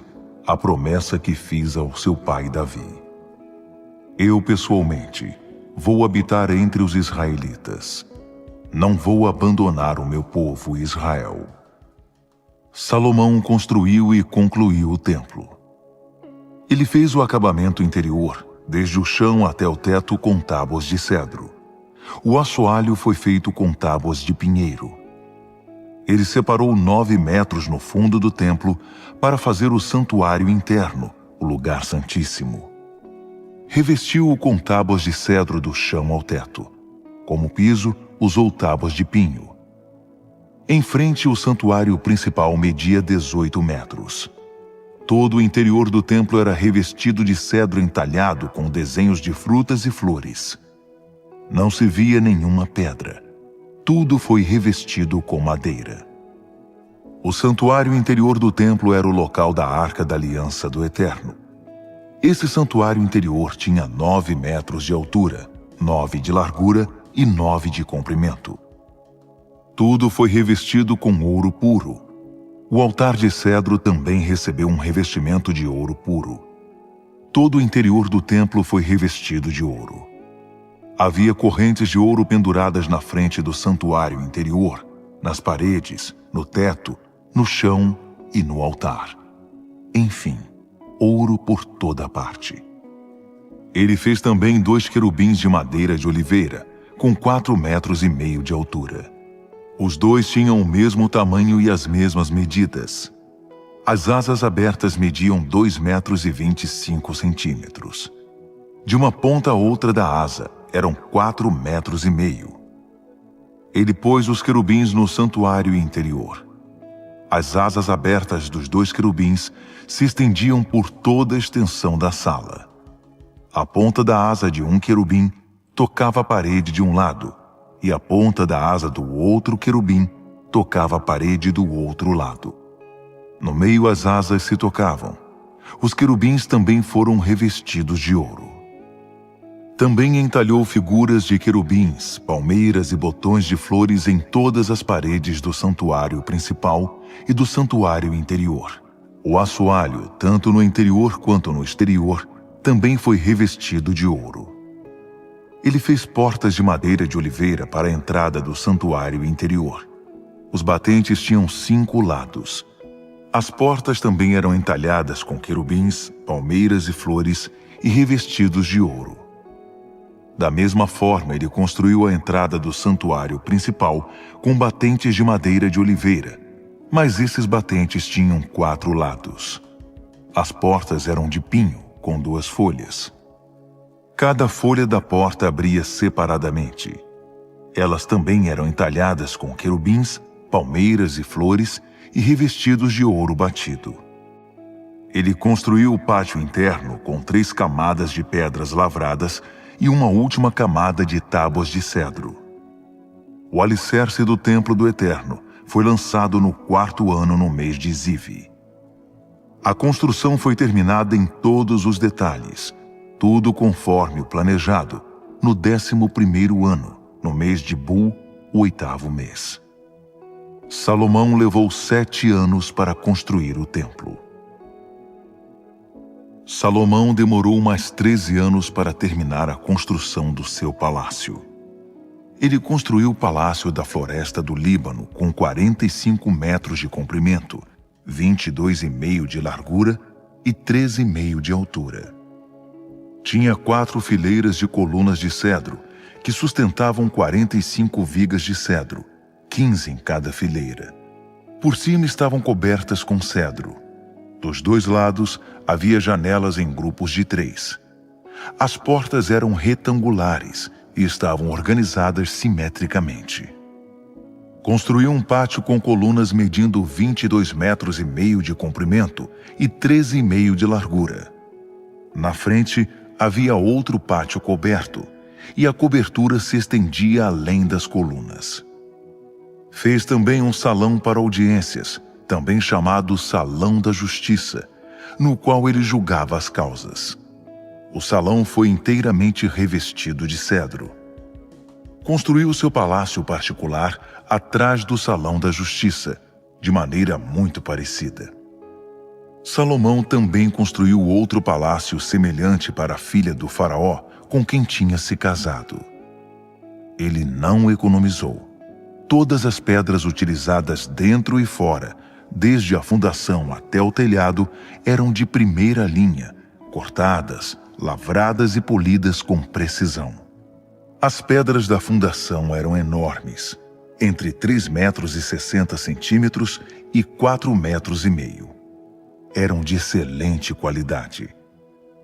a promessa que fiz ao seu pai Davi. Eu, pessoalmente, vou habitar entre os israelitas. Não vou abandonar o meu povo Israel. Salomão construiu e concluiu o templo. Ele fez o acabamento interior, desde o chão até o teto, com tábuas de cedro. O assoalho foi feito com tábuas de pinheiro. Ele separou 9 metros no fundo do templo para fazer o santuário interno, o lugar santíssimo. Revestiu-o com tábuas de cedro do chão ao teto. Como piso, usou tábuas de pinho. Em frente, o santuário principal media 18 metros. Todo o interior do templo era revestido de cedro entalhado com desenhos de frutas e flores. Não se via nenhuma pedra. Tudo foi revestido com madeira. O santuário interior do templo era o local da Arca da Aliança do Eterno. Esse santuário interior tinha 9 metros de altura, 9 de largura e 9 de comprimento. Tudo foi revestido com ouro puro. O altar de cedro também recebeu um revestimento de ouro puro. Todo o interior do templo foi revestido de ouro. Havia correntes de ouro penduradas na frente do santuário interior, nas paredes, no teto, no chão e no altar. Enfim, ouro por toda parte. Ele fez também 2 querubins de madeira de oliveira, com 4,5 metros de altura. Os 2 tinham o mesmo tamanho e as mesmas medidas. As asas abertas mediam 2,25 metros. De uma ponta a outra da asa eram 4,5 metros. Ele pôs os querubins no santuário interior. As asas abertas dos 2 querubins se estendiam por toda a extensão da sala. A ponta da asa de um querubim tocava a parede de um lado, e a ponta da asa do outro querubim tocava a parede do outro lado. No meio as asas se tocavam. Os querubins também foram revestidos de ouro. Também entalhou figuras de querubins, palmeiras e botões de flores em todas as paredes do santuário principal e do santuário interior. O assoalho, tanto no interior quanto no exterior, também foi revestido de ouro. Ele fez portas de madeira de oliveira para a entrada do santuário interior. Os batentes tinham 5 lados. As portas também eram entalhadas com querubins, palmeiras e flores e revestidos de ouro. Da mesma forma, ele construiu a entrada do santuário principal com batentes de madeira de oliveira, mas esses batentes tinham 4 lados. As portas eram de pinho, com 2 folhas. Cada folha da porta abria separadamente. Elas também eram entalhadas com querubins, palmeiras e flores e revestidos de ouro batido. Ele construiu o pátio interno com 3 camadas de pedras lavradas e uma última camada de tábuas de cedro. O alicerce do templo do Eterno foi lançado no 4º ano no mês de Ziv. A construção foi terminada em todos os detalhes, tudo conforme o planejado, no 11º ano, no mês de Bul, o 8º mês. Salomão levou 7 anos para construir o templo. Salomão demorou mais 13 anos para terminar a construção do seu palácio. Ele construiu o palácio da floresta do Líbano com 45 metros de comprimento, 22,5 de largura e 13,5 de altura. Tinha 4 fileiras de colunas de cedro, que sustentavam 45 vigas de cedro, 15 em cada fileira. Por cima estavam cobertas com cedro. Dos 2 lados havia janelas em grupos de 3. As portas eram retangulares e estavam organizadas simetricamente. Construiu um pátio com colunas medindo 22,5 metros de comprimento e 13,5 de largura. Na frente havia outro pátio coberto, e a cobertura se estendia além das colunas. Fez também um salão para audiências, também chamado Salão da Justiça, no qual ele julgava as causas. O salão foi inteiramente revestido de cedro. Construiu seu palácio particular atrás do Salão da Justiça, de maneira muito parecida. Salomão também construiu outro palácio semelhante para a filha do faraó com quem tinha se casado. Ele não economizou. Todas as pedras utilizadas dentro e fora, desde a fundação até o telhado, eram de primeira linha, cortadas, lavradas e polidas com precisão. As pedras da fundação eram enormes, entre 3,60 metros e 4,5 metros. Eram de excelente qualidade.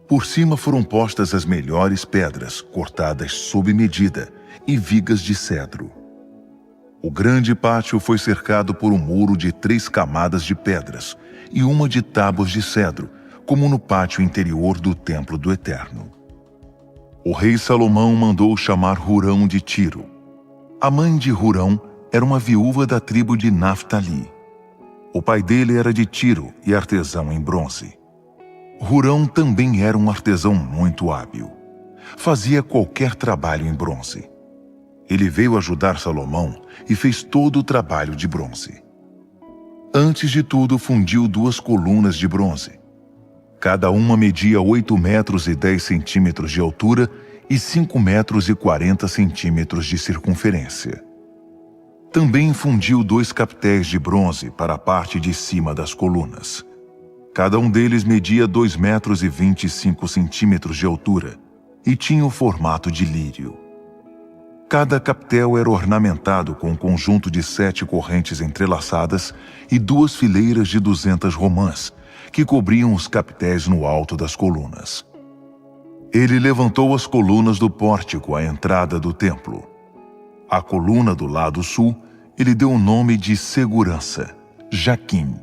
Por cima foram postas as melhores pedras, cortadas sob medida, e vigas de cedro. O grande pátio foi cercado por um muro de 3 camadas de pedras e uma de tábuas de cedro, como no pátio interior do Templo do Eterno. O rei Salomão mandou chamar Hurão de Tiro. A mãe de Hurão era uma viúva da tribo de Naftali. O pai dele era de Tiro e artesão em bronze. Hurão também era um artesão muito hábil. Fazia qualquer trabalho em bronze. Ele veio ajudar Salomão e fez todo o trabalho de bronze. Antes de tudo, fundiu 2 colunas de bronze. Cada uma media 8,10 metros de altura e 5,40 metros de circunferência. Também fundiu 2 capitéis de bronze para a parte de cima das colunas. Cada um deles media 2,25 metros de altura e tinha o formato de lírio. Cada capitel era ornamentado com um conjunto de 7 correntes entrelaçadas e 2 fileiras de 200 romãs, que cobriam os capitéis no alto das colunas. Ele levantou as colunas do pórtico à entrada do templo. A coluna do lado sul, ele deu o nome de Segurança, Jaquim.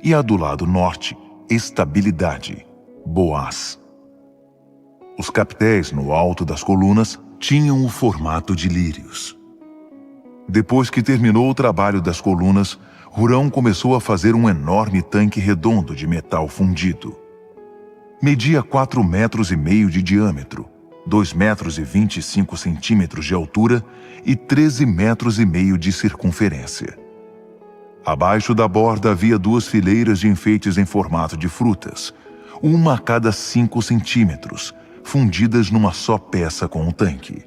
E a do lado norte, Estabilidade, Boaz. Os capitéis no alto das colunas tinham o formato de lírios. Depois que terminou o trabalho das colunas, Hurão começou a fazer um enorme tanque redondo de metal fundido. Media 4,5 metros de diâmetro, 2,25 metros de altura e 13,5 metros de circunferência. Abaixo da borda havia 2 fileiras de enfeites em formato de frutas, uma a cada 5 centímetros, fundidas numa só peça com o tanque.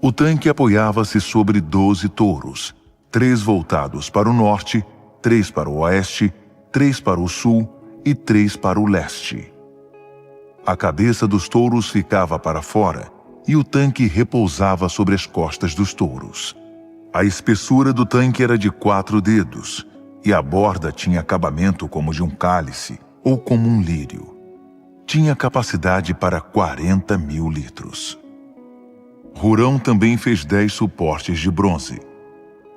O tanque apoiava-se sobre 12 touros, 3 voltados para o norte, 3 para o oeste, 3 para o sul e 3 para o leste. A cabeça dos touros ficava para fora e o tanque repousava sobre as costas dos touros. A espessura do tanque era de 4 dedos e a borda tinha acabamento como de um cálice ou como um lírio. Tinha capacidade para 40.000 litros. Hurão também fez 10 suportes de bronze.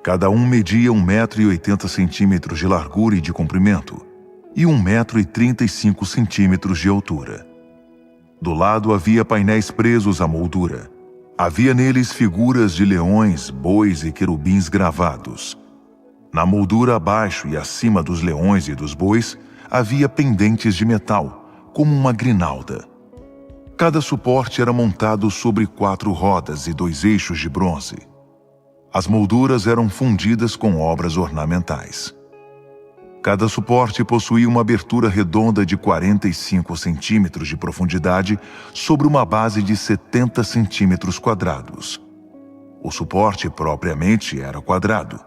Cada um media 1,80 metros de largura e de comprimento e 1,35 metros de altura. Do lado havia painéis presos à moldura. Havia neles figuras de leões, bois e querubins gravados. Na moldura abaixo e acima dos leões e dos bois havia pendentes de metal, como uma grinalda. Cada suporte era montado sobre 4 rodas e 2 eixos de bronze. As molduras eram fundidas com obras ornamentais. Cada suporte possuía uma abertura redonda de 45 centímetros de profundidade sobre uma base de 70 centímetros quadrados. O suporte propriamente era quadrado.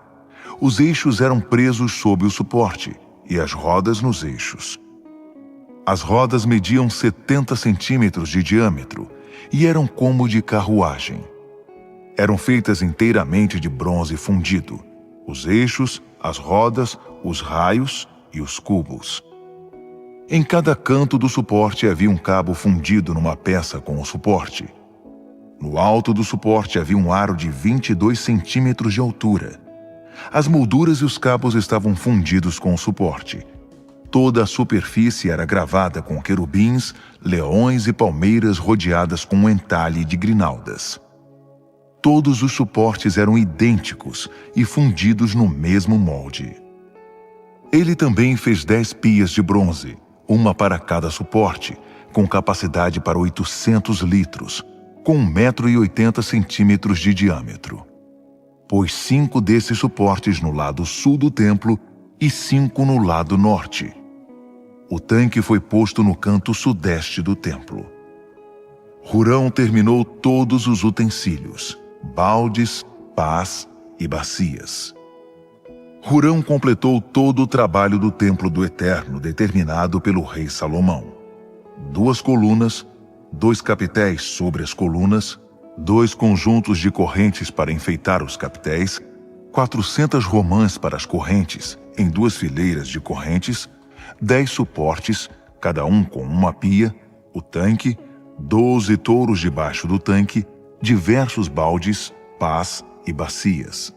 Os eixos eram presos sob o suporte e as rodas nos eixos. As rodas mediam 70 centímetros de diâmetro e eram como de carruagem. Eram feitas inteiramente de bronze fundido, os eixos, as rodas, os raios e os cubos. Em cada canto do suporte havia um cabo fundido numa peça com o suporte. No alto do suporte havia um aro de 22 centímetros de altura. As molduras e os cabos estavam fundidos com o suporte. Toda a superfície era gravada com querubins, leões e palmeiras rodeadas com um entalhe de grinaldas. Todos os suportes eram idênticos e fundidos no mesmo molde. Ele também fez 10 pias de bronze, uma para cada suporte, com capacidade para 800 litros, com 1,80 m de diâmetro. Pôs 5 desses suportes no lado sul do templo e 5 no lado norte. O tanque foi posto no canto sudeste do templo. Hurão terminou todos os utensílios, baldes, pás e bacias. Hurão completou todo o trabalho do Templo do Eterno determinado pelo rei Salomão. 2 colunas, 2 capitéis sobre as colunas, 2 conjuntos de correntes para enfeitar os capitéis, 400 romãs para as correntes, em 2 fileiras de correntes, 10 suportes, cada um com uma pia, o tanque, 12 touros debaixo do tanque, diversos baldes, pás e bacias.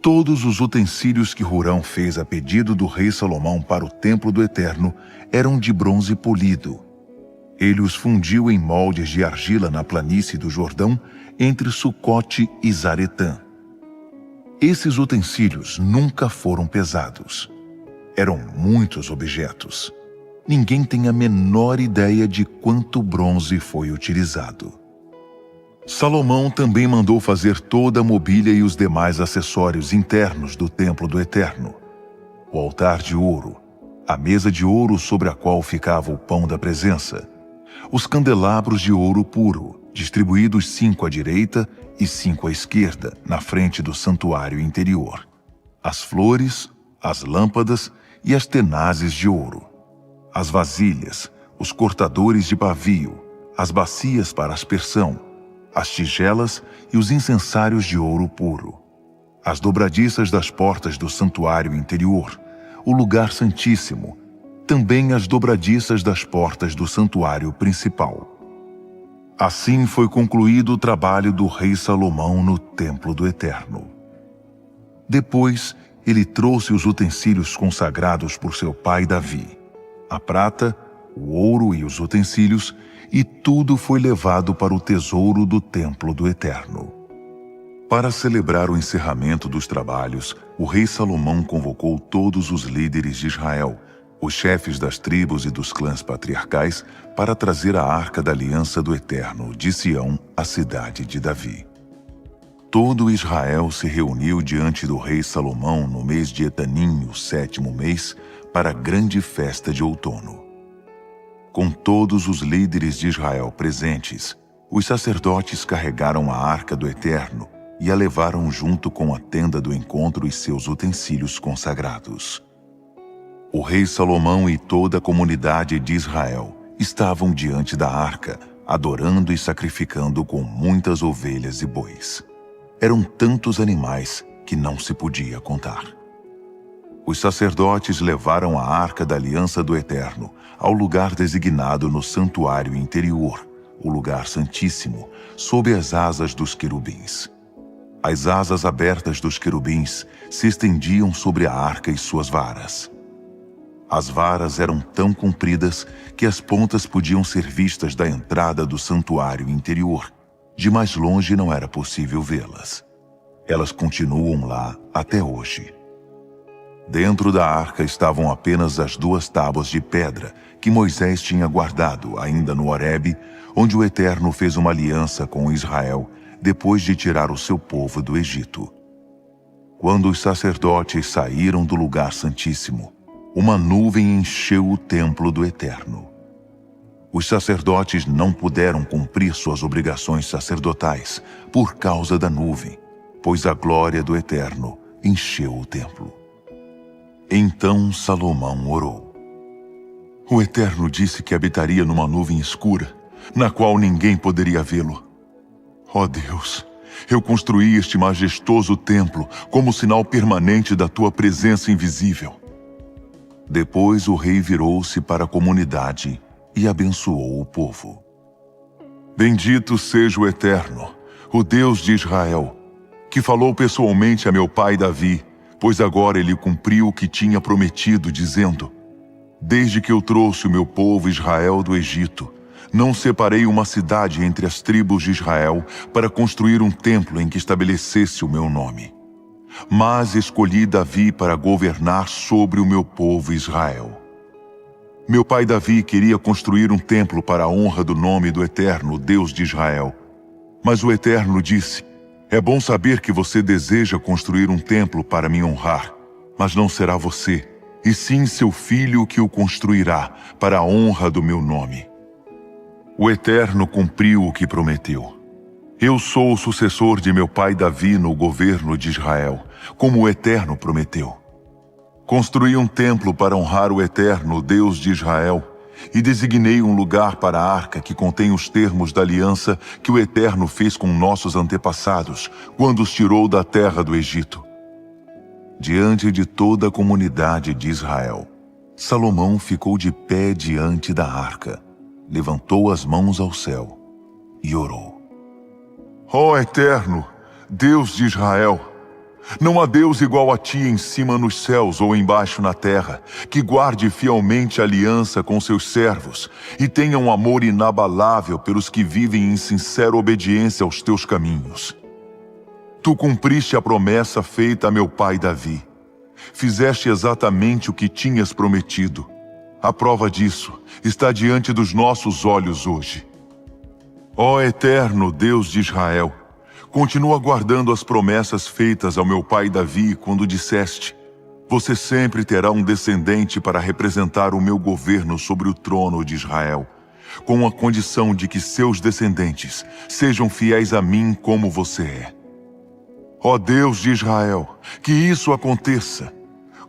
Todos os utensílios que Hurão fez a pedido do rei Salomão para o Templo do Eterno eram de bronze polido. Ele os fundiu em moldes de argila na planície do Jordão, entre Sucote e Zaretã. Esses utensílios nunca foram pesados. Eram muitos objetos. Ninguém tem a menor ideia de quanto bronze foi utilizado. Salomão também mandou fazer toda a mobília e os demais acessórios internos do Templo do Eterno. O altar de ouro, a mesa de ouro sobre a qual ficava o pão da presença, os candelabros de ouro puro, distribuídos 5 à direita e 5 à esquerda, na frente do santuário interior, as flores, as lâmpadas e as tenazes de ouro, as vasilhas, os cortadores de pavio, as bacias para aspersão, as tigelas e os incensários de ouro puro, as dobradiças das portas do santuário interior, o lugar santíssimo, também as dobradiças das portas do santuário principal. Assim foi concluído o trabalho do rei Salomão no Templo do Eterno. Depois, ele trouxe os utensílios consagrados por seu pai Davi, a prata, o ouro e os utensílios, e tudo foi levado para o tesouro do Templo do Eterno. Para celebrar o encerramento dos trabalhos, o rei Salomão convocou todos os líderes de Israel, os chefes das tribos e dos clãs patriarcais, para trazer a Arca da Aliança do Eterno de Sião à cidade de Davi. Todo Israel se reuniu diante do rei Salomão no mês de Etanim, o 7º mês, para a grande festa de outono. Com todos os líderes de Israel presentes, os sacerdotes carregaram a Arca do Eterno e a levaram junto com a tenda do encontro e seus utensílios consagrados. O rei Salomão e toda a comunidade de Israel estavam diante da arca, adorando e sacrificando com muitas ovelhas e bois. Eram tantos animais que não se podia contar. Os sacerdotes levaram a Arca da Aliança do Eterno ao lugar designado no santuário interior, o lugar santíssimo, sob as asas dos querubins. As asas abertas dos querubins se estendiam sobre a arca e suas varas. As varas eram tão compridas que as pontas podiam ser vistas da entrada do santuário interior. De mais longe não era possível vê-las. Elas continuam lá até hoje. Dentro da arca estavam apenas as 2 tábuas de pedra que Moisés tinha guardado ainda no Horebe, onde o Eterno fez uma aliança com Israel depois de tirar o seu povo do Egito. Quando os sacerdotes saíram do lugar santíssimo, uma nuvem encheu o templo do Eterno. Os sacerdotes não puderam cumprir suas obrigações sacerdotais por causa da nuvem, pois a glória do Eterno encheu o templo. Então Salomão orou. O Eterno disse que habitaria numa nuvem escura, na qual ninguém poderia vê-lo. Ó Deus, eu construí este majestoso templo como sinal permanente da tua presença invisível. Depois o rei virou-se para a comunidade e abençoou o povo. Bendito seja o Eterno, o Deus de Israel, que falou pessoalmente a meu pai Davi, pois agora ele cumpriu o que tinha prometido, dizendo: Desde que eu trouxe o meu povo Israel do Egito, Não separei uma cidade entre as tribos de Israel para construir um templo em que estabelecesse o meu nome. Mas escolhi Davi para governar sobre o meu povo Israel. Meu pai Davi queria construir um templo para a honra do nome do Eterno, Deus de Israel. Mas o Eterno disse: é bom saber que você deseja construir um templo para me honrar, mas não será você, e sim seu filho que o construirá para a honra do meu nome. O Eterno cumpriu o que prometeu. Eu sou o sucessor de meu pai Davi no governo de Israel, como o Eterno prometeu. Construí um templo para honrar o Eterno, Deus de Israel, e designei um lugar para a arca que contém os termos da aliança que o Eterno fez com nossos antepassados, quando os tirou da terra do Egito. Diante de toda a comunidade de Israel, Salomão ficou de pé diante da arca, levantou as mãos ao céu e orou. Ó Eterno, Deus de Israel, não há Deus igual a ti em cima nos céus ou embaixo na terra, que guarde fielmente a aliança com seus servos e tenha um amor inabalável pelos que vivem em sincera obediência aos teus caminhos. Tu cumpriste a promessa feita a meu pai Davi. Fizeste exatamente o que tinhas prometido. A prova disso está diante dos nossos olhos hoje. Ó Eterno Deus de Israel, continua guardando as promessas feitas ao meu pai Davi quando disseste: você sempre terá um descendente para representar o meu governo sobre o trono de Israel, com a condição de que seus descendentes sejam fiéis a mim como você é. Ó Deus de Israel, que isso aconteça.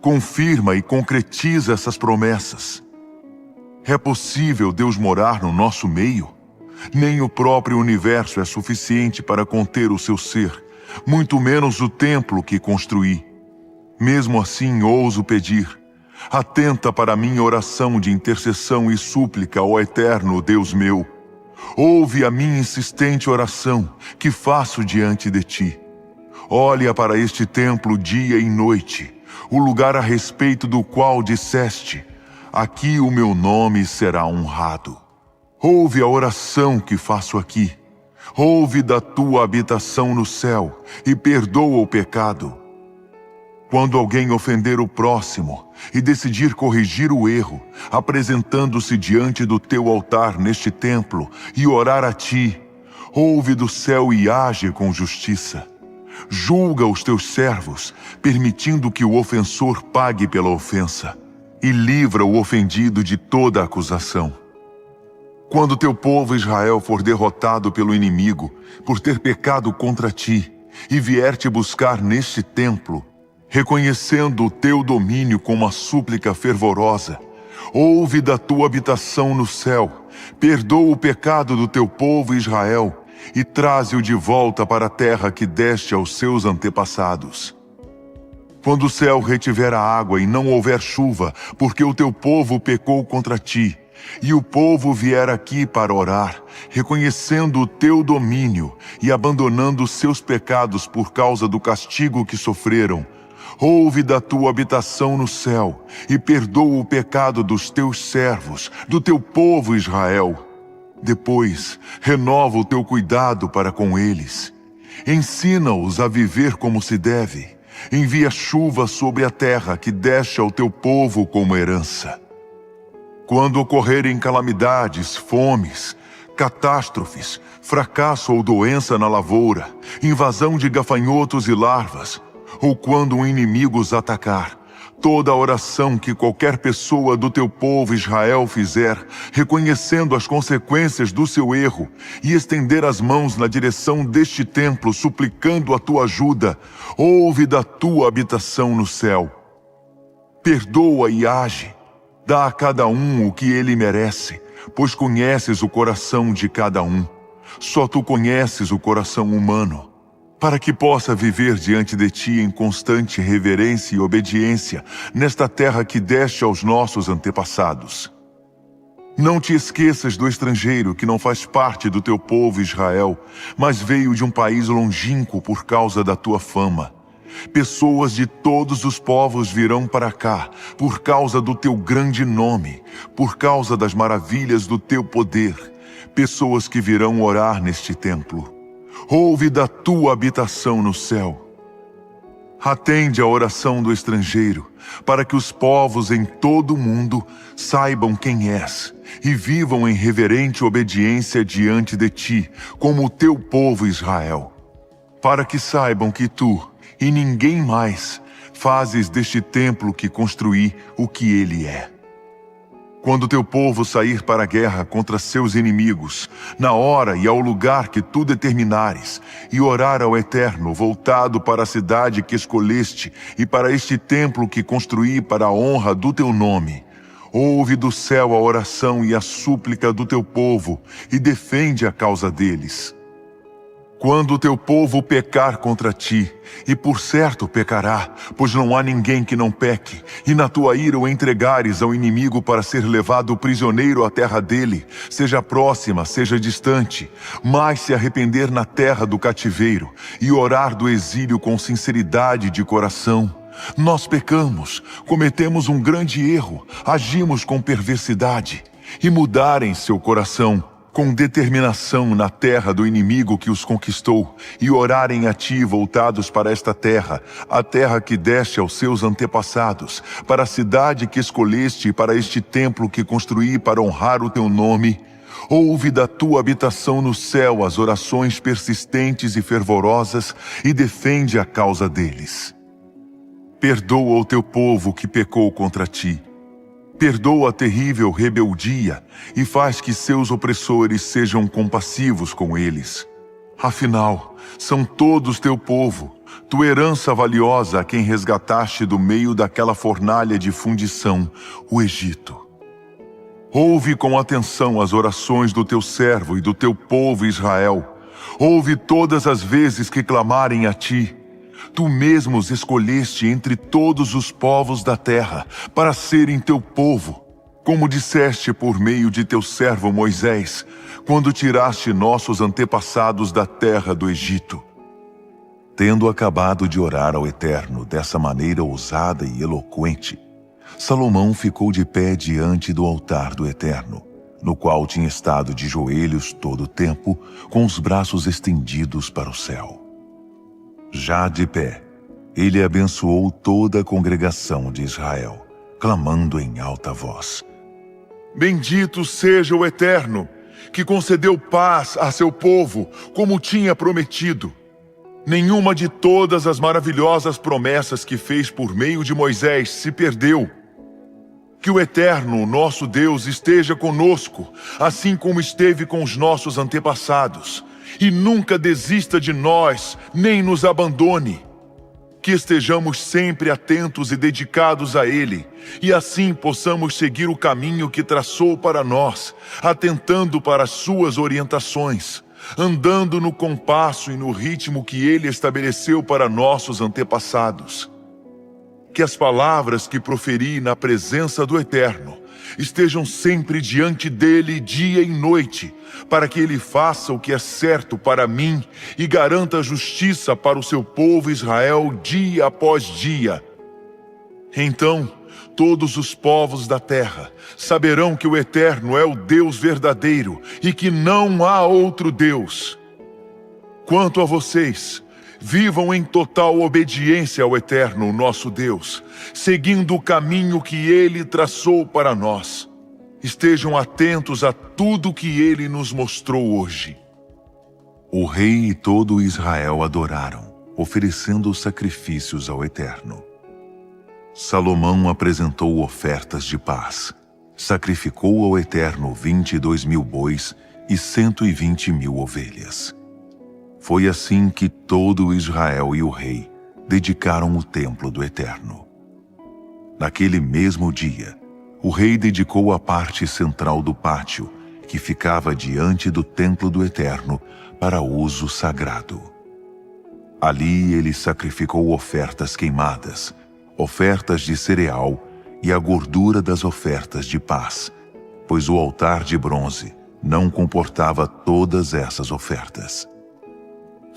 Confirma e concretiza essas promessas. É possível Deus morar no nosso meio? Nem o próprio universo é suficiente para conter o seu ser, muito menos o templo que construí. Mesmo assim, ouso pedir: atenta para a minha oração de intercessão e súplica, ó Eterno Deus meu. Ouve a minha insistente oração que faço diante de ti. Olha para este templo dia e noite, o lugar a respeito do qual disseste: aqui o meu nome será honrado. Ouve a oração que faço aqui. Ouve da tua habitação no céu e perdoa o pecado. Quando alguém ofender o próximo e decidir corrigir o erro, apresentando-se diante do teu altar neste templo e orar a ti, ouve do céu e age com justiça. Julga os teus servos, permitindo que o ofensor pague pela ofensa, e livra o ofendido de toda acusação. Quando teu povo Israel for derrotado pelo inimigo por ter pecado contra ti e vier te buscar neste templo, reconhecendo o teu domínio com uma súplica fervorosa, ouve da tua habitação no céu, perdoa o pecado do teu povo Israel e traze-o de volta para a terra que deste aos seus antepassados. Quando o céu retiver a água e não houver chuva, porque o teu povo pecou contra ti, e o povo vier aqui para orar, reconhecendo o teu domínio e abandonando os seus pecados por causa do castigo que sofreram, ouve da tua habitação no céu e perdoa o pecado dos teus servos, do teu povo Israel. Depois, renova o teu cuidado para com eles. Ensina-os a viver como se deve. Envia chuva sobre a terra que deste ao teu povo como herança. Quando ocorrerem calamidades, fomes, catástrofes, fracasso ou doença na lavoura, invasão de gafanhotos e larvas, ou quando um inimigo os atacar, toda oração que qualquer pessoa do teu povo Israel fizer, reconhecendo as consequências do seu erro, e estender as mãos na direção deste templo, suplicando a tua ajuda, ouve da tua habitação no céu. Perdoa e age. Dá a cada um o que ele merece, pois conheces o coração de cada um. Só tu conheces o coração humano, para que possa viver diante de ti em constante reverência e obediência nesta terra que deste aos nossos antepassados. Não te esqueças do estrangeiro que não faz parte do teu povo Israel, mas veio de um país longínquo por causa da tua fama. Pessoas de todos os povos virão para cá, por causa do teu grande nome, por causa das maravilhas do teu poder, pessoas que virão orar neste templo. Ouve da tua habitação no céu. Atende a oração do estrangeiro, para que os povos em todo o mundo saibam quem és e vivam em reverente obediência diante de ti, como o teu povo Israel. Para que saibam que tu, e ninguém mais, fazes deste templo que construí o que ele é. Quando teu povo sair para a guerra contra seus inimigos, na hora e ao lugar que tu determinares, e orar ao Eterno, voltado para a cidade que escolheste e para este templo que construí para a honra do teu nome, ouve do céu a oração e a súplica do teu povo e defende a causa deles. Quando o teu povo pecar contra ti, e por certo pecará, pois não há ninguém que não peque, e na tua ira o entregares ao inimigo para ser levado prisioneiro à terra dele, seja próxima, seja distante, mas se arrepender na terra do cativeiro, e orar do exílio com sinceridade de coração, nós pecamos, cometemos um grande erro, agimos com perversidade, e mudarem seu coração, com determinação na terra do inimigo que os conquistou, e orarem a ti voltados para esta terra, a terra que deste aos seus antepassados, para a cidade que escolheste e para este templo que construí para honrar o teu nome, ouve da tua habitação no céu as orações persistentes e fervorosas e defende a causa deles. Perdoa o teu povo que pecou contra ti. Perdoa a terrível rebeldia e faz que seus opressores sejam compassivos com eles. Afinal, são todos teu povo, tua herança valiosa a quem resgataste do meio daquela fornalha de fundição, o Egito. Ouve com atenção as orações do teu servo e do teu povo Israel. Ouve todas as vezes que clamarem a ti. Tu mesmo os escolheste entre todos os povos da terra, para serem teu povo, como disseste por meio de teu servo Moisés, quando tiraste nossos antepassados da terra do Egito. Tendo acabado de orar ao Eterno dessa maneira ousada e eloquente, Salomão ficou de pé diante do altar do Eterno, no qual tinha estado de joelhos todo o tempo, com os braços estendidos para o céu. Já de pé, ele abençoou toda a congregação de Israel, clamando em alta voz: Bendito seja o Eterno, que concedeu paz a seu povo, como tinha prometido. Nenhuma de todas as maravilhosas promessas que fez por meio de Moisés se perdeu. Que o Eterno, nosso Deus, esteja conosco, assim como esteve com os nossos antepassados, e nunca desista de nós, nem nos abandone. Que estejamos sempre atentos e dedicados a Ele, e assim possamos seguir o caminho que traçou para nós, atentando para as suas orientações, andando no compasso e no ritmo que Ele estabeleceu para nossos antepassados. Que as palavras que proferi na presença do Eterno estejam sempre diante dele dia e noite, para que ele faça o que é certo para mim e garanta justiça para o seu povo Israel dia após dia. Então, todos os povos da terra saberão que o Eterno é o Deus verdadeiro e que não há outro Deus. Quanto a vocês, vivam em total obediência ao Eterno, nosso Deus, seguindo o caminho que Ele traçou para nós. Estejam atentos a tudo que Ele nos mostrou hoje. O rei e todo Israel adoraram, oferecendo sacrifícios ao Eterno. Salomão apresentou ofertas de paz. Sacrificou ao Eterno 22.000 bois e 120.000 ovelhas. Foi assim que todo Israel e o rei dedicaram o templo do Eterno. Naquele mesmo dia, o rei dedicou a parte central do pátio, que ficava diante do templo do Eterno, para uso sagrado. Ali ele sacrificou ofertas queimadas, ofertas de cereal e a gordura das ofertas de paz, pois o altar de bronze não comportava todas essas ofertas.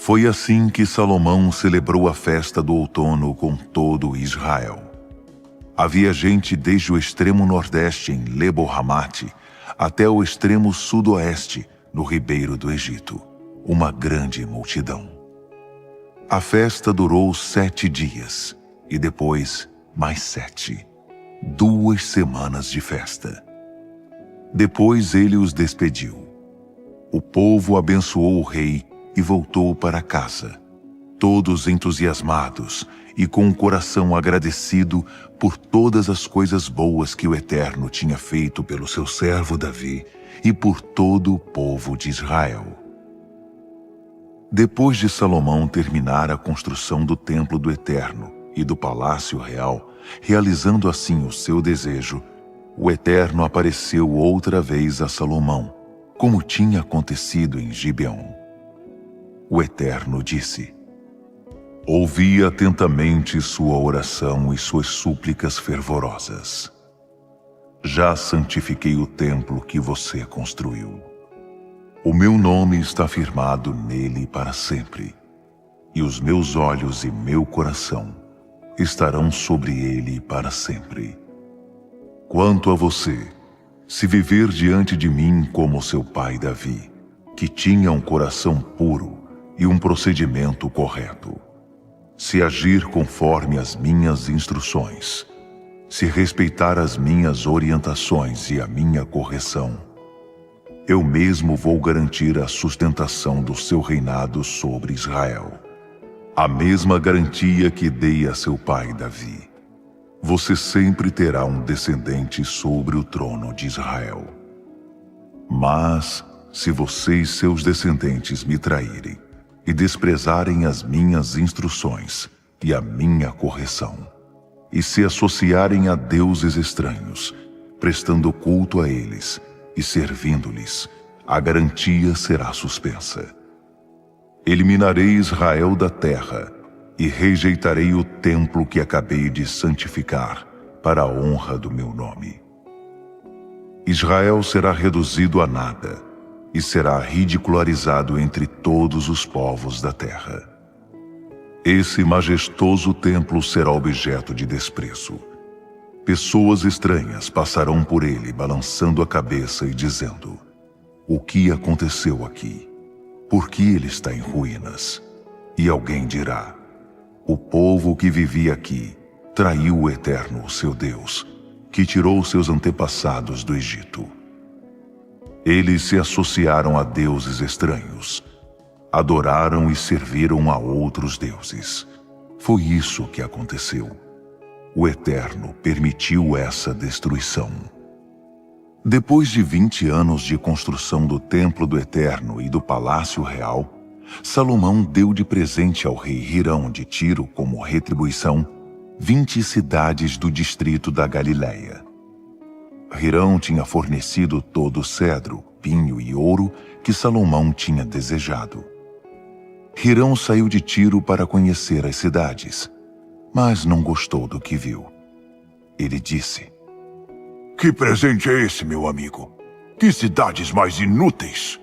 Foi assim que Salomão celebrou a festa do outono com todo Israel. Havia gente desde o extremo nordeste em Lebo-Hamate até o extremo sudoeste, no ribeiro do Egito, uma grande multidão. A festa durou 7 dias, e depois mais 7, 2 semanas de festa. Depois ele os despediu. O povo abençoou o rei e voltou para casa, todos entusiasmados e com um coração agradecido por todas as coisas boas que o Eterno tinha feito pelo seu servo Davi e por todo o povo de Israel. Depois de Salomão terminar a construção do templo do Eterno e do palácio real, realizando assim o seu desejo, o Eterno apareceu outra vez a Salomão, como tinha acontecido em Gibeon. O Eterno disse: ouvi atentamente sua oração e suas súplicas fervorosas. Já santifiquei o templo que você construiu. O meu nome está firmado nele para sempre, e os meus olhos e meu coração estarão sobre ele para sempre. Quanto a você, se viver diante de mim como seu pai Davi, que tinha um coração puro e um procedimento correto, se agir conforme as minhas instruções, se respeitar as minhas orientações e a minha correção, eu mesmo vou garantir a sustentação do seu reinado sobre Israel. A mesma garantia que dei a seu pai Davi. Você sempre terá um descendente sobre o trono de Israel. Mas, se você e seus descendentes me traírem e desprezarem as minhas instruções e a minha correção, e se associarem a deuses estranhos, prestando culto a eles e servindo-lhes, a garantia será suspensa. Eliminarei Israel da terra e rejeitarei o templo que acabei de santificar para a honra do meu nome. Israel será reduzido a nada e será ridicularizado entre todos os povos da terra. Esse majestoso templo será objeto de desprezo. Pessoas estranhas passarão por ele balançando a cabeça e dizendo: o que aconteceu aqui? Por que ele está em ruínas? E alguém dirá: o povo que vivia aqui traiu o Eterno, seu Deus, que tirou seus antepassados do Egito. Eles se associaram a deuses estranhos, adoraram e serviram a outros deuses. Foi isso que aconteceu. O Eterno permitiu essa destruição. Depois de 20 anos de construção do templo do Eterno e do palácio real, Salomão deu de presente ao rei Hirão de Tiro, como retribuição, 20 cidades do distrito da Galileia. Hirão tinha fornecido todo o cedro, pinho e ouro que Salomão tinha desejado. Hirão saiu de Tiro para conhecer as cidades, mas não gostou do que viu. Ele disse: Que presente é esse, meu amigo? Que cidades mais inúteis!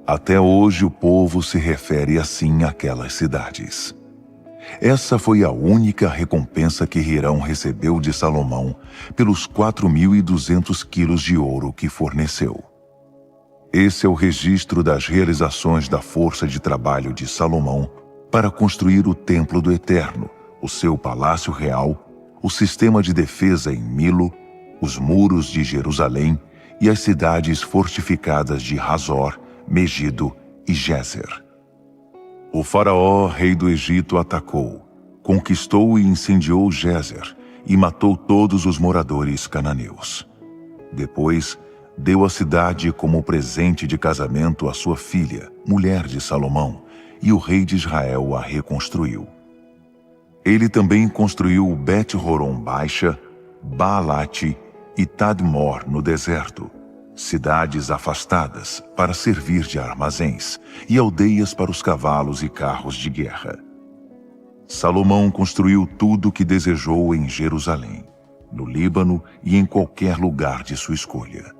Até hoje o povo se refere assim àquelas cidades. Essa foi a única recompensa que Hirão recebeu de Salomão pelos 4.200 quilos de ouro que forneceu. Esse é o registro das realizações da força de trabalho de Salomão para construir o templo do Eterno, o seu palácio real, o sistema de defesa em Milo, os muros de Jerusalém e as cidades fortificadas de Hazor, Megido e Gézer. O faraó, rei do Egito, atacou, conquistou e incendiou Gézer e matou todos os moradores cananeus. Depois, deu a cidade como presente de casamento à sua filha, mulher de Salomão, e o rei de Israel a reconstruiu. Ele também construiu Bet-Horon Baixa, Baalate e Tadmor no deserto, cidades afastadas para servir de armazéns e aldeias para os cavalos e carros de guerra. Salomão construiu tudo o que desejou em Jerusalém, no Líbano e em qualquer lugar de sua escolha.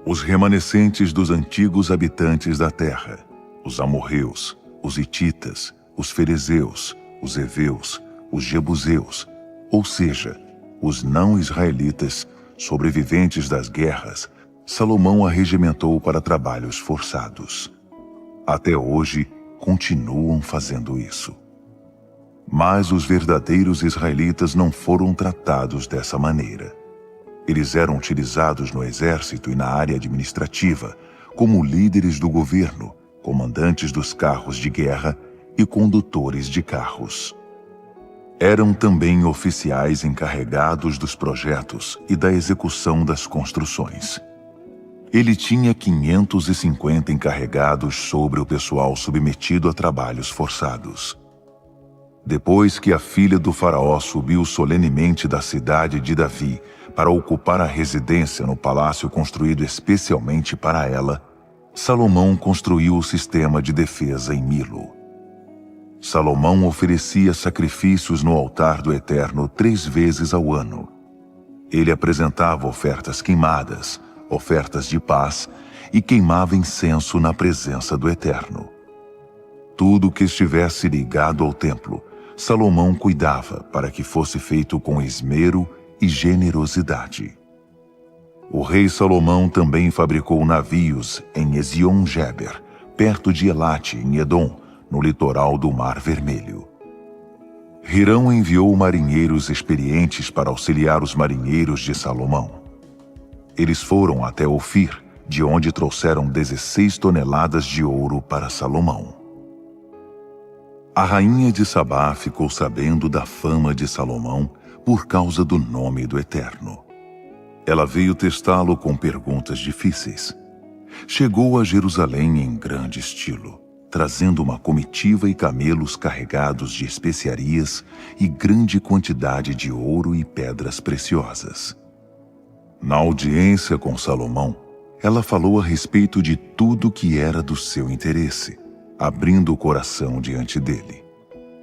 Os remanescentes dos antigos habitantes da terra, os amorreus, os hititas, os ferezeus, os heveus, os jebuseus, ou seja, os não israelitas, sobreviventes das guerras, Salomão arregimentou para trabalhos forçados. Até hoje, continuam fazendo isso. Mas os verdadeiros israelitas não foram tratados dessa maneira. Eles eram utilizados no exército e na área administrativa como líderes do governo, comandantes dos carros de guerra e condutores de carros. Eram também oficiais encarregados dos projetos e da execução das construções. Ele tinha 550 encarregados sobre o pessoal submetido a trabalhos forçados. Depois que a filha do faraó subiu solenemente da cidade de Davi para ocupar a residência no palácio construído especialmente para ela, Salomão construiu o sistema de defesa em Milo. Salomão oferecia sacrifícios no altar do Eterno 3 vezes ao ano. Ele apresentava ofertas queimadas, ofertas de paz e queimava incenso na presença do Eterno. Tudo que estivesse ligado ao templo, Salomão cuidava para que fosse feito com esmero e generosidade. O rei Salomão também fabricou navios em Ezion-Geber, perto de Elate, em Edom, no litoral do Mar Vermelho. Hirão enviou marinheiros experientes para auxiliar os marinheiros de Salomão. Eles foram até Ofir, de onde trouxeram 16 toneladas de ouro para Salomão. A rainha de Sabá ficou sabendo da fama de Salomão por causa do nome do Eterno. Ela veio testá-lo com perguntas difíceis. Chegou a Jerusalém em grande estilo, trazendo uma comitiva e camelos carregados de especiarias e grande quantidade de ouro e pedras preciosas. Na audiência com Salomão, ela falou a respeito de tudo que era do seu interesse, abrindo o coração diante dele.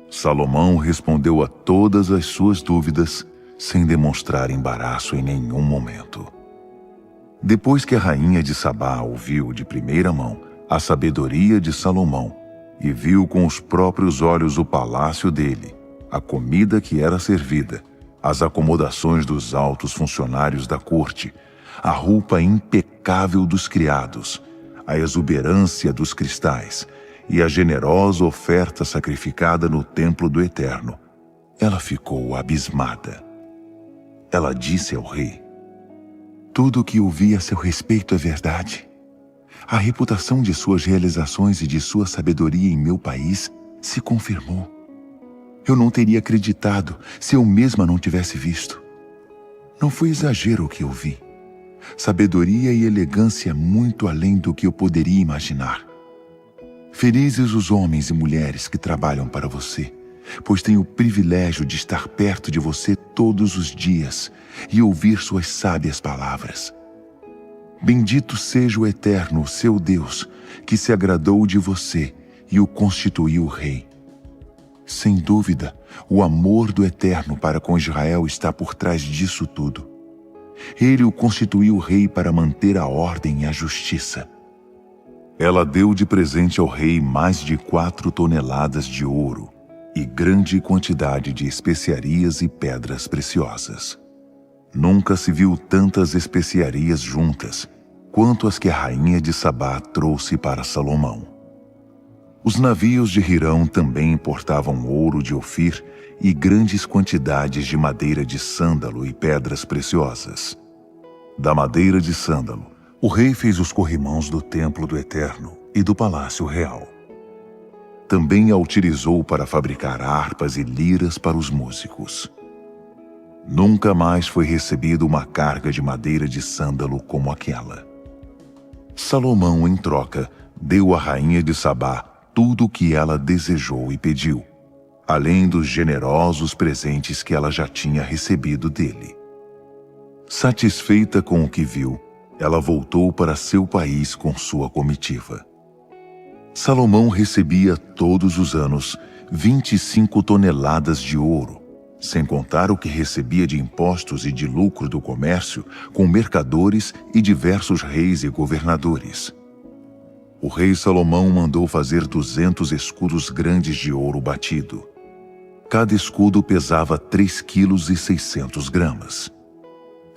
Salomão respondeu a todas as suas dúvidas, sem demonstrar embaraço em nenhum momento. Depois que a rainha de Sabá ouviu de primeira mão a sabedoria de Salomão e viu com os próprios olhos o palácio dele, a comida que era servida, as acomodações dos altos funcionários da corte, a roupa impecável dos criados, a exuberância dos cristais e a generosa oferta sacrificada no templo do Eterno, ela ficou abismada. Ela disse ao rei: "Tudo o que ouvi a seu respeito é verdade. A reputação de suas realizações e de sua sabedoria em meu país se confirmou. Eu não teria acreditado se eu mesma não tivesse visto. Não foi exagero o que eu vi. Sabedoria e elegância muito além do que eu poderia imaginar. Felizes os homens e mulheres que trabalham para você, pois tenho o privilégio de estar perto de você todos os dias e ouvir suas sábias palavras. Bendito seja o Eterno, seu Deus, que se agradou de você e o constituiu rei. Sem dúvida, o amor do Eterno para com Israel está por trás disso tudo. Ele o constituiu rei para manter a ordem e a justiça." Ela deu de presente ao rei mais de 4 toneladas de ouro e grande quantidade de especiarias e pedras preciosas. Nunca se viu tantas especiarias juntas quanto as que a rainha de Sabá trouxe para Salomão. Os navios de Hirão também importavam ouro de Ofir e grandes quantidades de madeira de sândalo e pedras preciosas. Da madeira de sândalo, o rei fez os corrimãos do templo do Eterno e do palácio real. Também a utilizou para fabricar harpas e liras para os músicos. Nunca mais foi recebida uma carga de madeira de sândalo como aquela. Salomão, em troca, deu à rainha de Sabá tudo o que ela desejou e pediu, além dos generosos presentes que ela já tinha recebido dele. Satisfeita com o que viu, ela voltou para seu país com sua comitiva. Salomão recebia todos os anos 25 toneladas de ouro, sem contar o que recebia de impostos e de lucro do comércio com mercadores e diversos reis e governadores. O rei Salomão mandou fazer 200 escudos grandes de ouro batido. Cada escudo pesava 3,6 kg.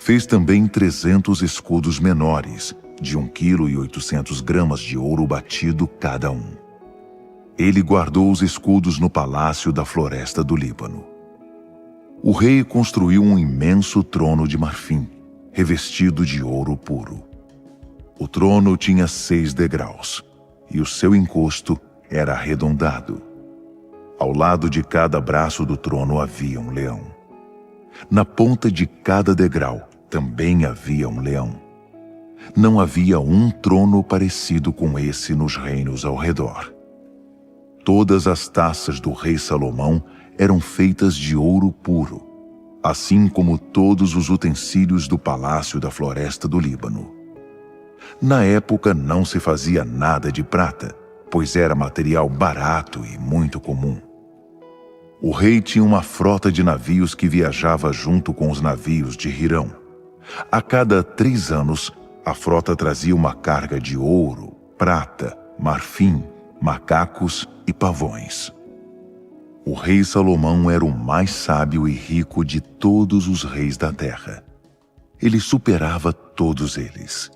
Fez também 300 escudos menores, de 1,8 kg de ouro batido cada um. Ele guardou os escudos no palácio da floresta do Líbano. O rei construiu um imenso trono de marfim, revestido de ouro puro. O trono tinha 6 degraus, e o seu encosto era arredondado. Ao lado de cada braço do trono havia um leão. Na ponta de cada degrau também havia um leão. Não havia um trono parecido com esse nos reinos ao redor. Todas as taças do rei Salomão eram feitas de ouro puro, assim como todos os utensílios do palácio da floresta do Líbano. Na época não se fazia nada de prata, pois era material barato e muito comum. O rei tinha uma frota de navios que viajava junto com os navios de Hirão. A cada 3 anos, a frota trazia uma carga de ouro, prata, marfim, macacos e pavões. O rei Salomão era o mais sábio e rico de todos os reis da terra. Ele superava todos eles.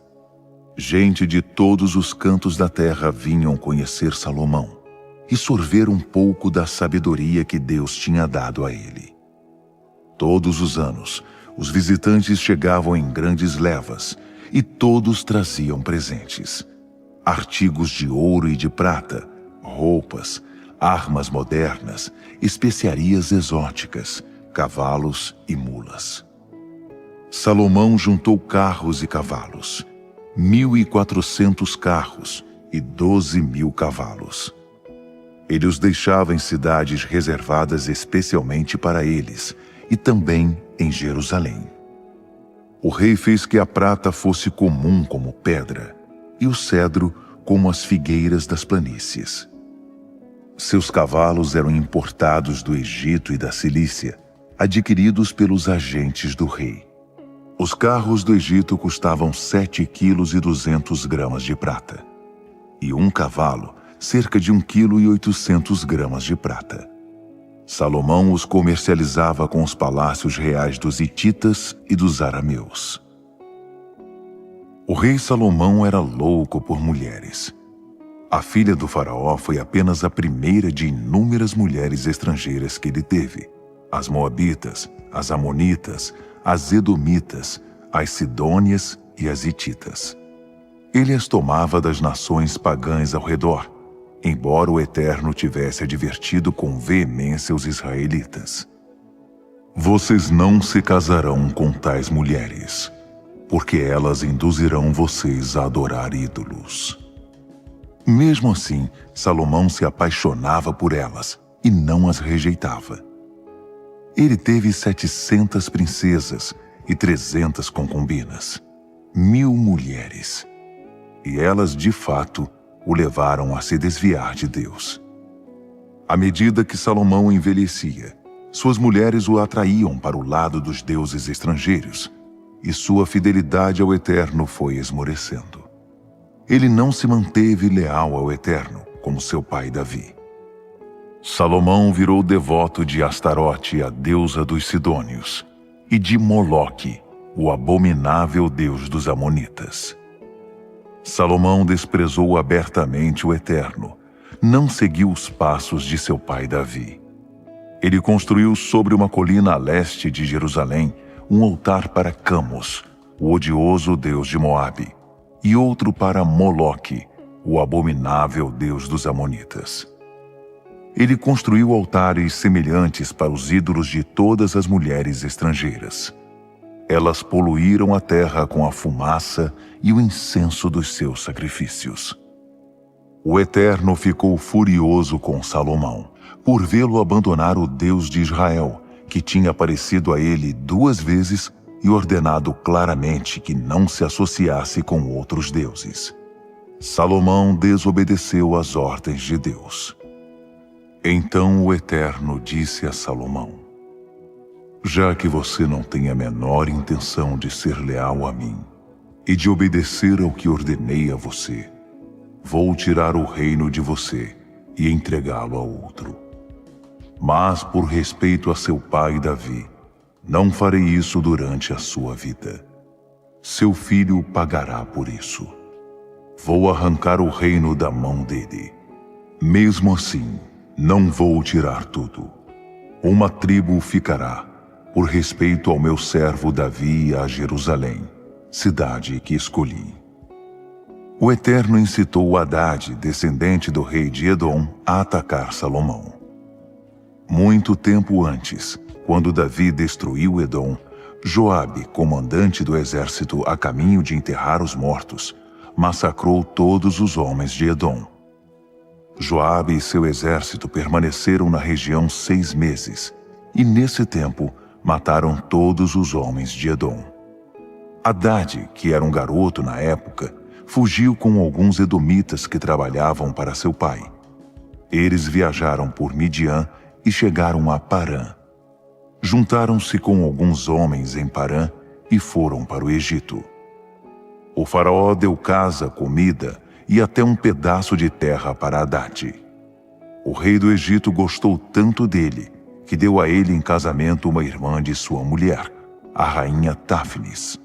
Gente de todos os cantos da terra vinham conhecer Salomão e sorver um pouco da sabedoria que Deus tinha dado a ele. Todos os anos, os visitantes chegavam em grandes levas e todos traziam presentes: artigos de ouro e de prata, roupas, armas modernas, especiarias exóticas, cavalos e mulas. Salomão juntou carros e cavalos, 1.400 carros e 12.000 cavalos. Ele os deixava em cidades reservadas especialmente para eles e também em Jerusalém. O rei fez que a prata fosse comum como pedra e o cedro como as figueiras das planícies. Seus cavalos eram importados do Egito e da Cilícia, adquiridos pelos agentes do rei. Os carros do Egito custavam 7,2 kg de prata, e um cavalo cerca de 1,8 kg de prata. Salomão os comercializava com os palácios reais dos hititas e dos arameus. O rei Salomão era louco por mulheres. A filha do faraó foi apenas a primeira de inúmeras mulheres estrangeiras que ele teve: as moabitas, as amonitas, as edomitas, as sidônias e as hititas. Ele as tomava das nações pagãs ao redor, embora o Eterno tivesse advertido com veemência os israelitas: vocês não se casarão com tais mulheres, porque elas induzirão vocês a adorar ídolos. Mesmo assim, Salomão se apaixonava por elas e não as rejeitava. Ele teve 700 princesas e 300 concubinas, 1.000 mulheres. E elas, de fato, o levaram a se desviar de Deus. À medida que Salomão envelhecia, suas mulheres o atraíam para o lado dos deuses estrangeiros, e sua fidelidade ao Eterno foi esmorecendo. Ele não se manteve leal ao Eterno, como seu pai Davi. Salomão virou devoto de Astarote, a deusa dos Sidônios, e de Moloque, o abominável deus dos Amonitas. Salomão desprezou abertamente o Eterno, não seguiu os passos de seu pai Davi. Ele construiu sobre uma colina a leste de Jerusalém um altar para Camos, o odioso deus de Moabe, e outro para Moloque, o abominável deus dos Amonitas. Ele construiu altares semelhantes para os ídolos de todas as mulheres estrangeiras. Elas poluíram a terra com a fumaça e o incenso dos seus sacrifícios. O Eterno ficou furioso com Salomão, por vê-lo abandonar o Deus de Israel, que tinha aparecido a ele 2 vezes e ordenado claramente que não se associasse com outros deuses. Salomão desobedeceu às ordens de Deus. Então o Eterno disse a Salomão: já que você não tem a menor intenção de ser leal a mim e de obedecer ao que ordenei a você, vou tirar o reino de você e entregá-lo a outro. Mas por respeito a seu pai Davi, Não farei isso durante a sua vida. Seu filho pagará por isso. Vou arrancar o reino da mão dele. Mesmo assim, não vou tirar tudo. Uma tribo ficará, por respeito ao meu servo Davi e a Jerusalém, cidade que escolhi. O Eterno incitou Hadade, descendente do rei de Edom, a atacar Salomão. Muito tempo antes, quando Davi destruiu Edom, Joabe, comandante do exército a caminho de enterrar os mortos, massacrou todos os homens de Edom. Joabe e seu exército permaneceram na região 6 meses, e nesse tempo mataram todos os homens de Edom. Hadade, que era um garoto na época, fugiu com alguns edomitas que trabalhavam para seu pai. Eles viajaram por Midian e chegaram a Parã. Juntaram-se com alguns homens em Parã e foram para o Egito. O faraó deu casa, comida e até um pedaço de terra para Hadade. O rei do Egito gostou tanto dele que deu a ele em casamento uma irmã de sua mulher, a rainha Táfnis.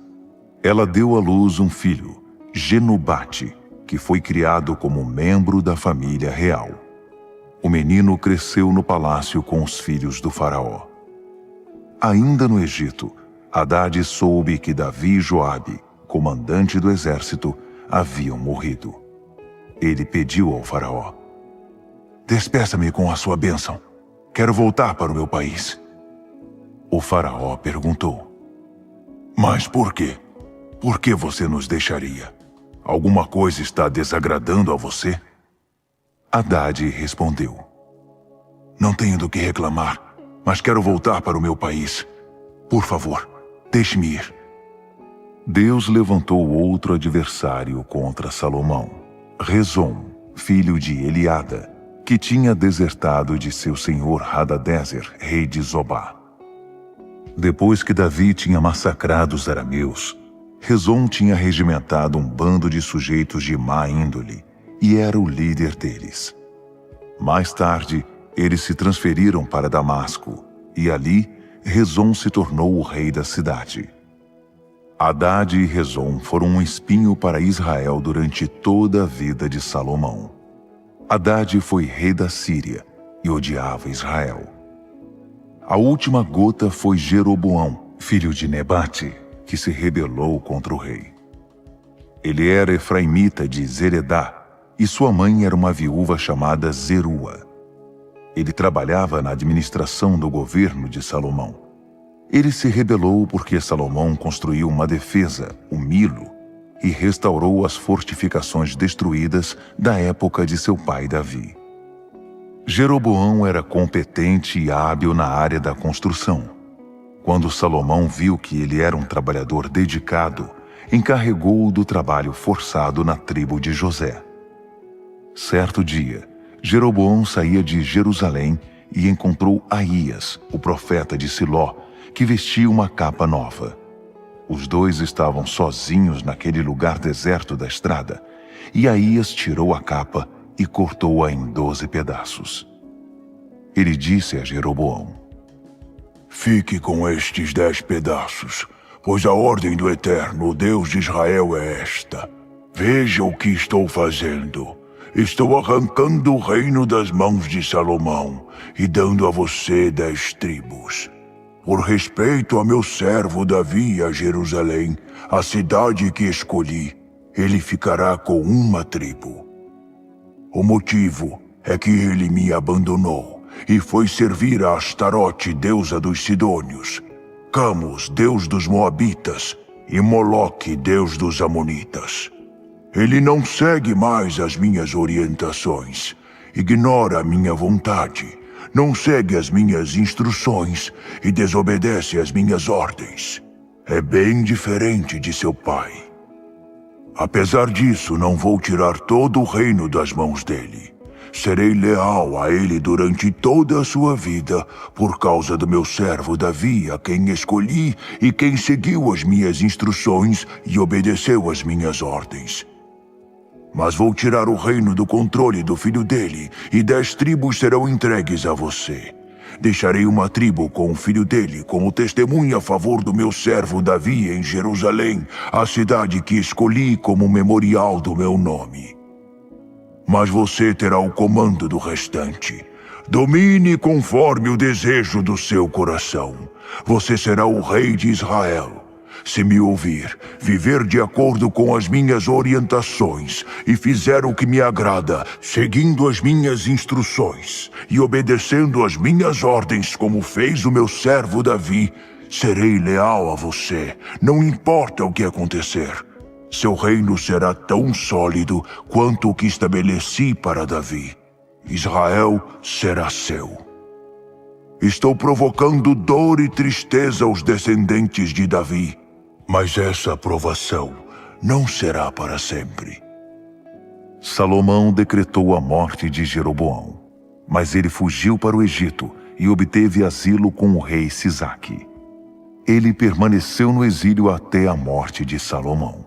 Ela deu à luz um filho, Genubate, que foi criado como membro da família real. O menino cresceu no palácio com os filhos do faraó. Ainda no Egito, Hadade soube que Davi e Joabe, comandante do exército, haviam morrido. Ele pediu ao faraó: "Despeça-me com a sua bênção. Quero voltar para o meu país." O faraó perguntou: "Mas por quê? Por que você nos deixaria? Alguma coisa está desagradando a você?" Hadade respondeu: "Não tenho do que reclamar, mas quero voltar para o meu país. Por favor, deixe-me ir." Deus levantou outro adversário contra Salomão, Rezon, filho de Eliada, que tinha desertado de seu senhor Hadadezer, rei de Zobá. Depois que Davi tinha massacrado os arameus, Rezon tinha regimentado um bando de sujeitos de má índole e era o líder deles. Mais tarde, eles se transferiram para Damasco e ali Rezon se tornou o rei da cidade. Hadade e Rezon foram um espinho para Israel durante toda a vida de Salomão. Hadade foi rei da Síria e odiava Israel. A última gota foi Jeroboão, filho de Nebate, que se rebelou contra o rei. Ele era efraimita de Zeredá e sua mãe era uma viúva chamada Zerua. Ele trabalhava na administração do governo de Salomão. Ele se rebelou porque Salomão construiu uma defesa, o Milo, e restaurou as fortificações destruídas da época de seu pai Davi. Jeroboão era competente e hábil na área da construção. Quando Salomão viu que ele era um trabalhador dedicado, encarregou-o do trabalho forçado na tribo de José. Certo dia, Jeroboão saía de Jerusalém e encontrou Aías, o profeta de Siló, que vestia uma capa nova. Os dois estavam sozinhos naquele lugar deserto da estrada, e Aías tirou a capa e cortou-a em 12 pedaços. Ele disse a Jeroboão: "Fique com estes 10 pedaços, pois a ordem do Eterno, o Deus de Israel, é esta. Veja o que estou fazendo. Estou arrancando o reino das mãos de Salomão e dando a você 10 tribos. Por respeito a meu servo Davi e a Jerusalém, a cidade que escolhi, ele ficará com uma tribo. O motivo é que ele me abandonou e foi servir a Astarote, deusa dos Sidônios, Camus, deus dos Moabitas, e Moloque, deus dos Amonitas. Ele não segue mais as minhas orientações, ignora a minha vontade, não segue as minhas instruções e desobedece às minhas ordens. É bem diferente de seu pai. Apesar disso, não vou tirar todo o reino das mãos dele. Serei leal a ele durante toda a sua vida, por causa do meu servo Davi, a quem escolhi e quem seguiu as minhas instruções e obedeceu às minhas ordens. Mas vou tirar o reino do controle do filho dele, e 10 tribos serão entregues a você. Deixarei uma tribo com o filho dele como testemunha a favor do meu servo Davi em Jerusalém, a cidade que escolhi como memorial do meu nome. Mas você terá o comando do restante. Domine conforme o desejo do seu coração. Você será o rei de Israel. Se me ouvir, viver de acordo com as minhas orientações e fizer o que me agrada, seguindo as minhas instruções e obedecendo as minhas ordens como fez o meu servo Davi, serei leal a você, não importa o que acontecer. Seu reino será tão sólido quanto o que estabeleci para Davi. Israel será seu. Estou provocando dor e tristeza aos descendentes de Davi, mas essa aprovação não será para sempre. Salomão decretou a morte de Jeroboão, mas ele fugiu para o Egito e obteve asilo com o rei Sisaque. Ele permaneceu no exílio até a morte de Salomão.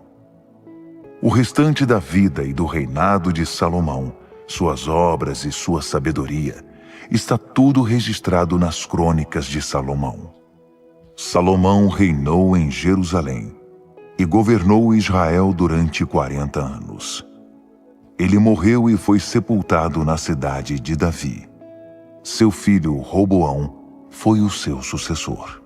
O restante da vida e do reinado de Salomão, suas obras e sua sabedoria, está tudo registrado nas crônicas de Salomão. Salomão reinou em Jerusalém e governou Israel durante 40 anos. Ele morreu e foi sepultado na cidade de Davi. Seu filho Roboão foi o seu sucessor.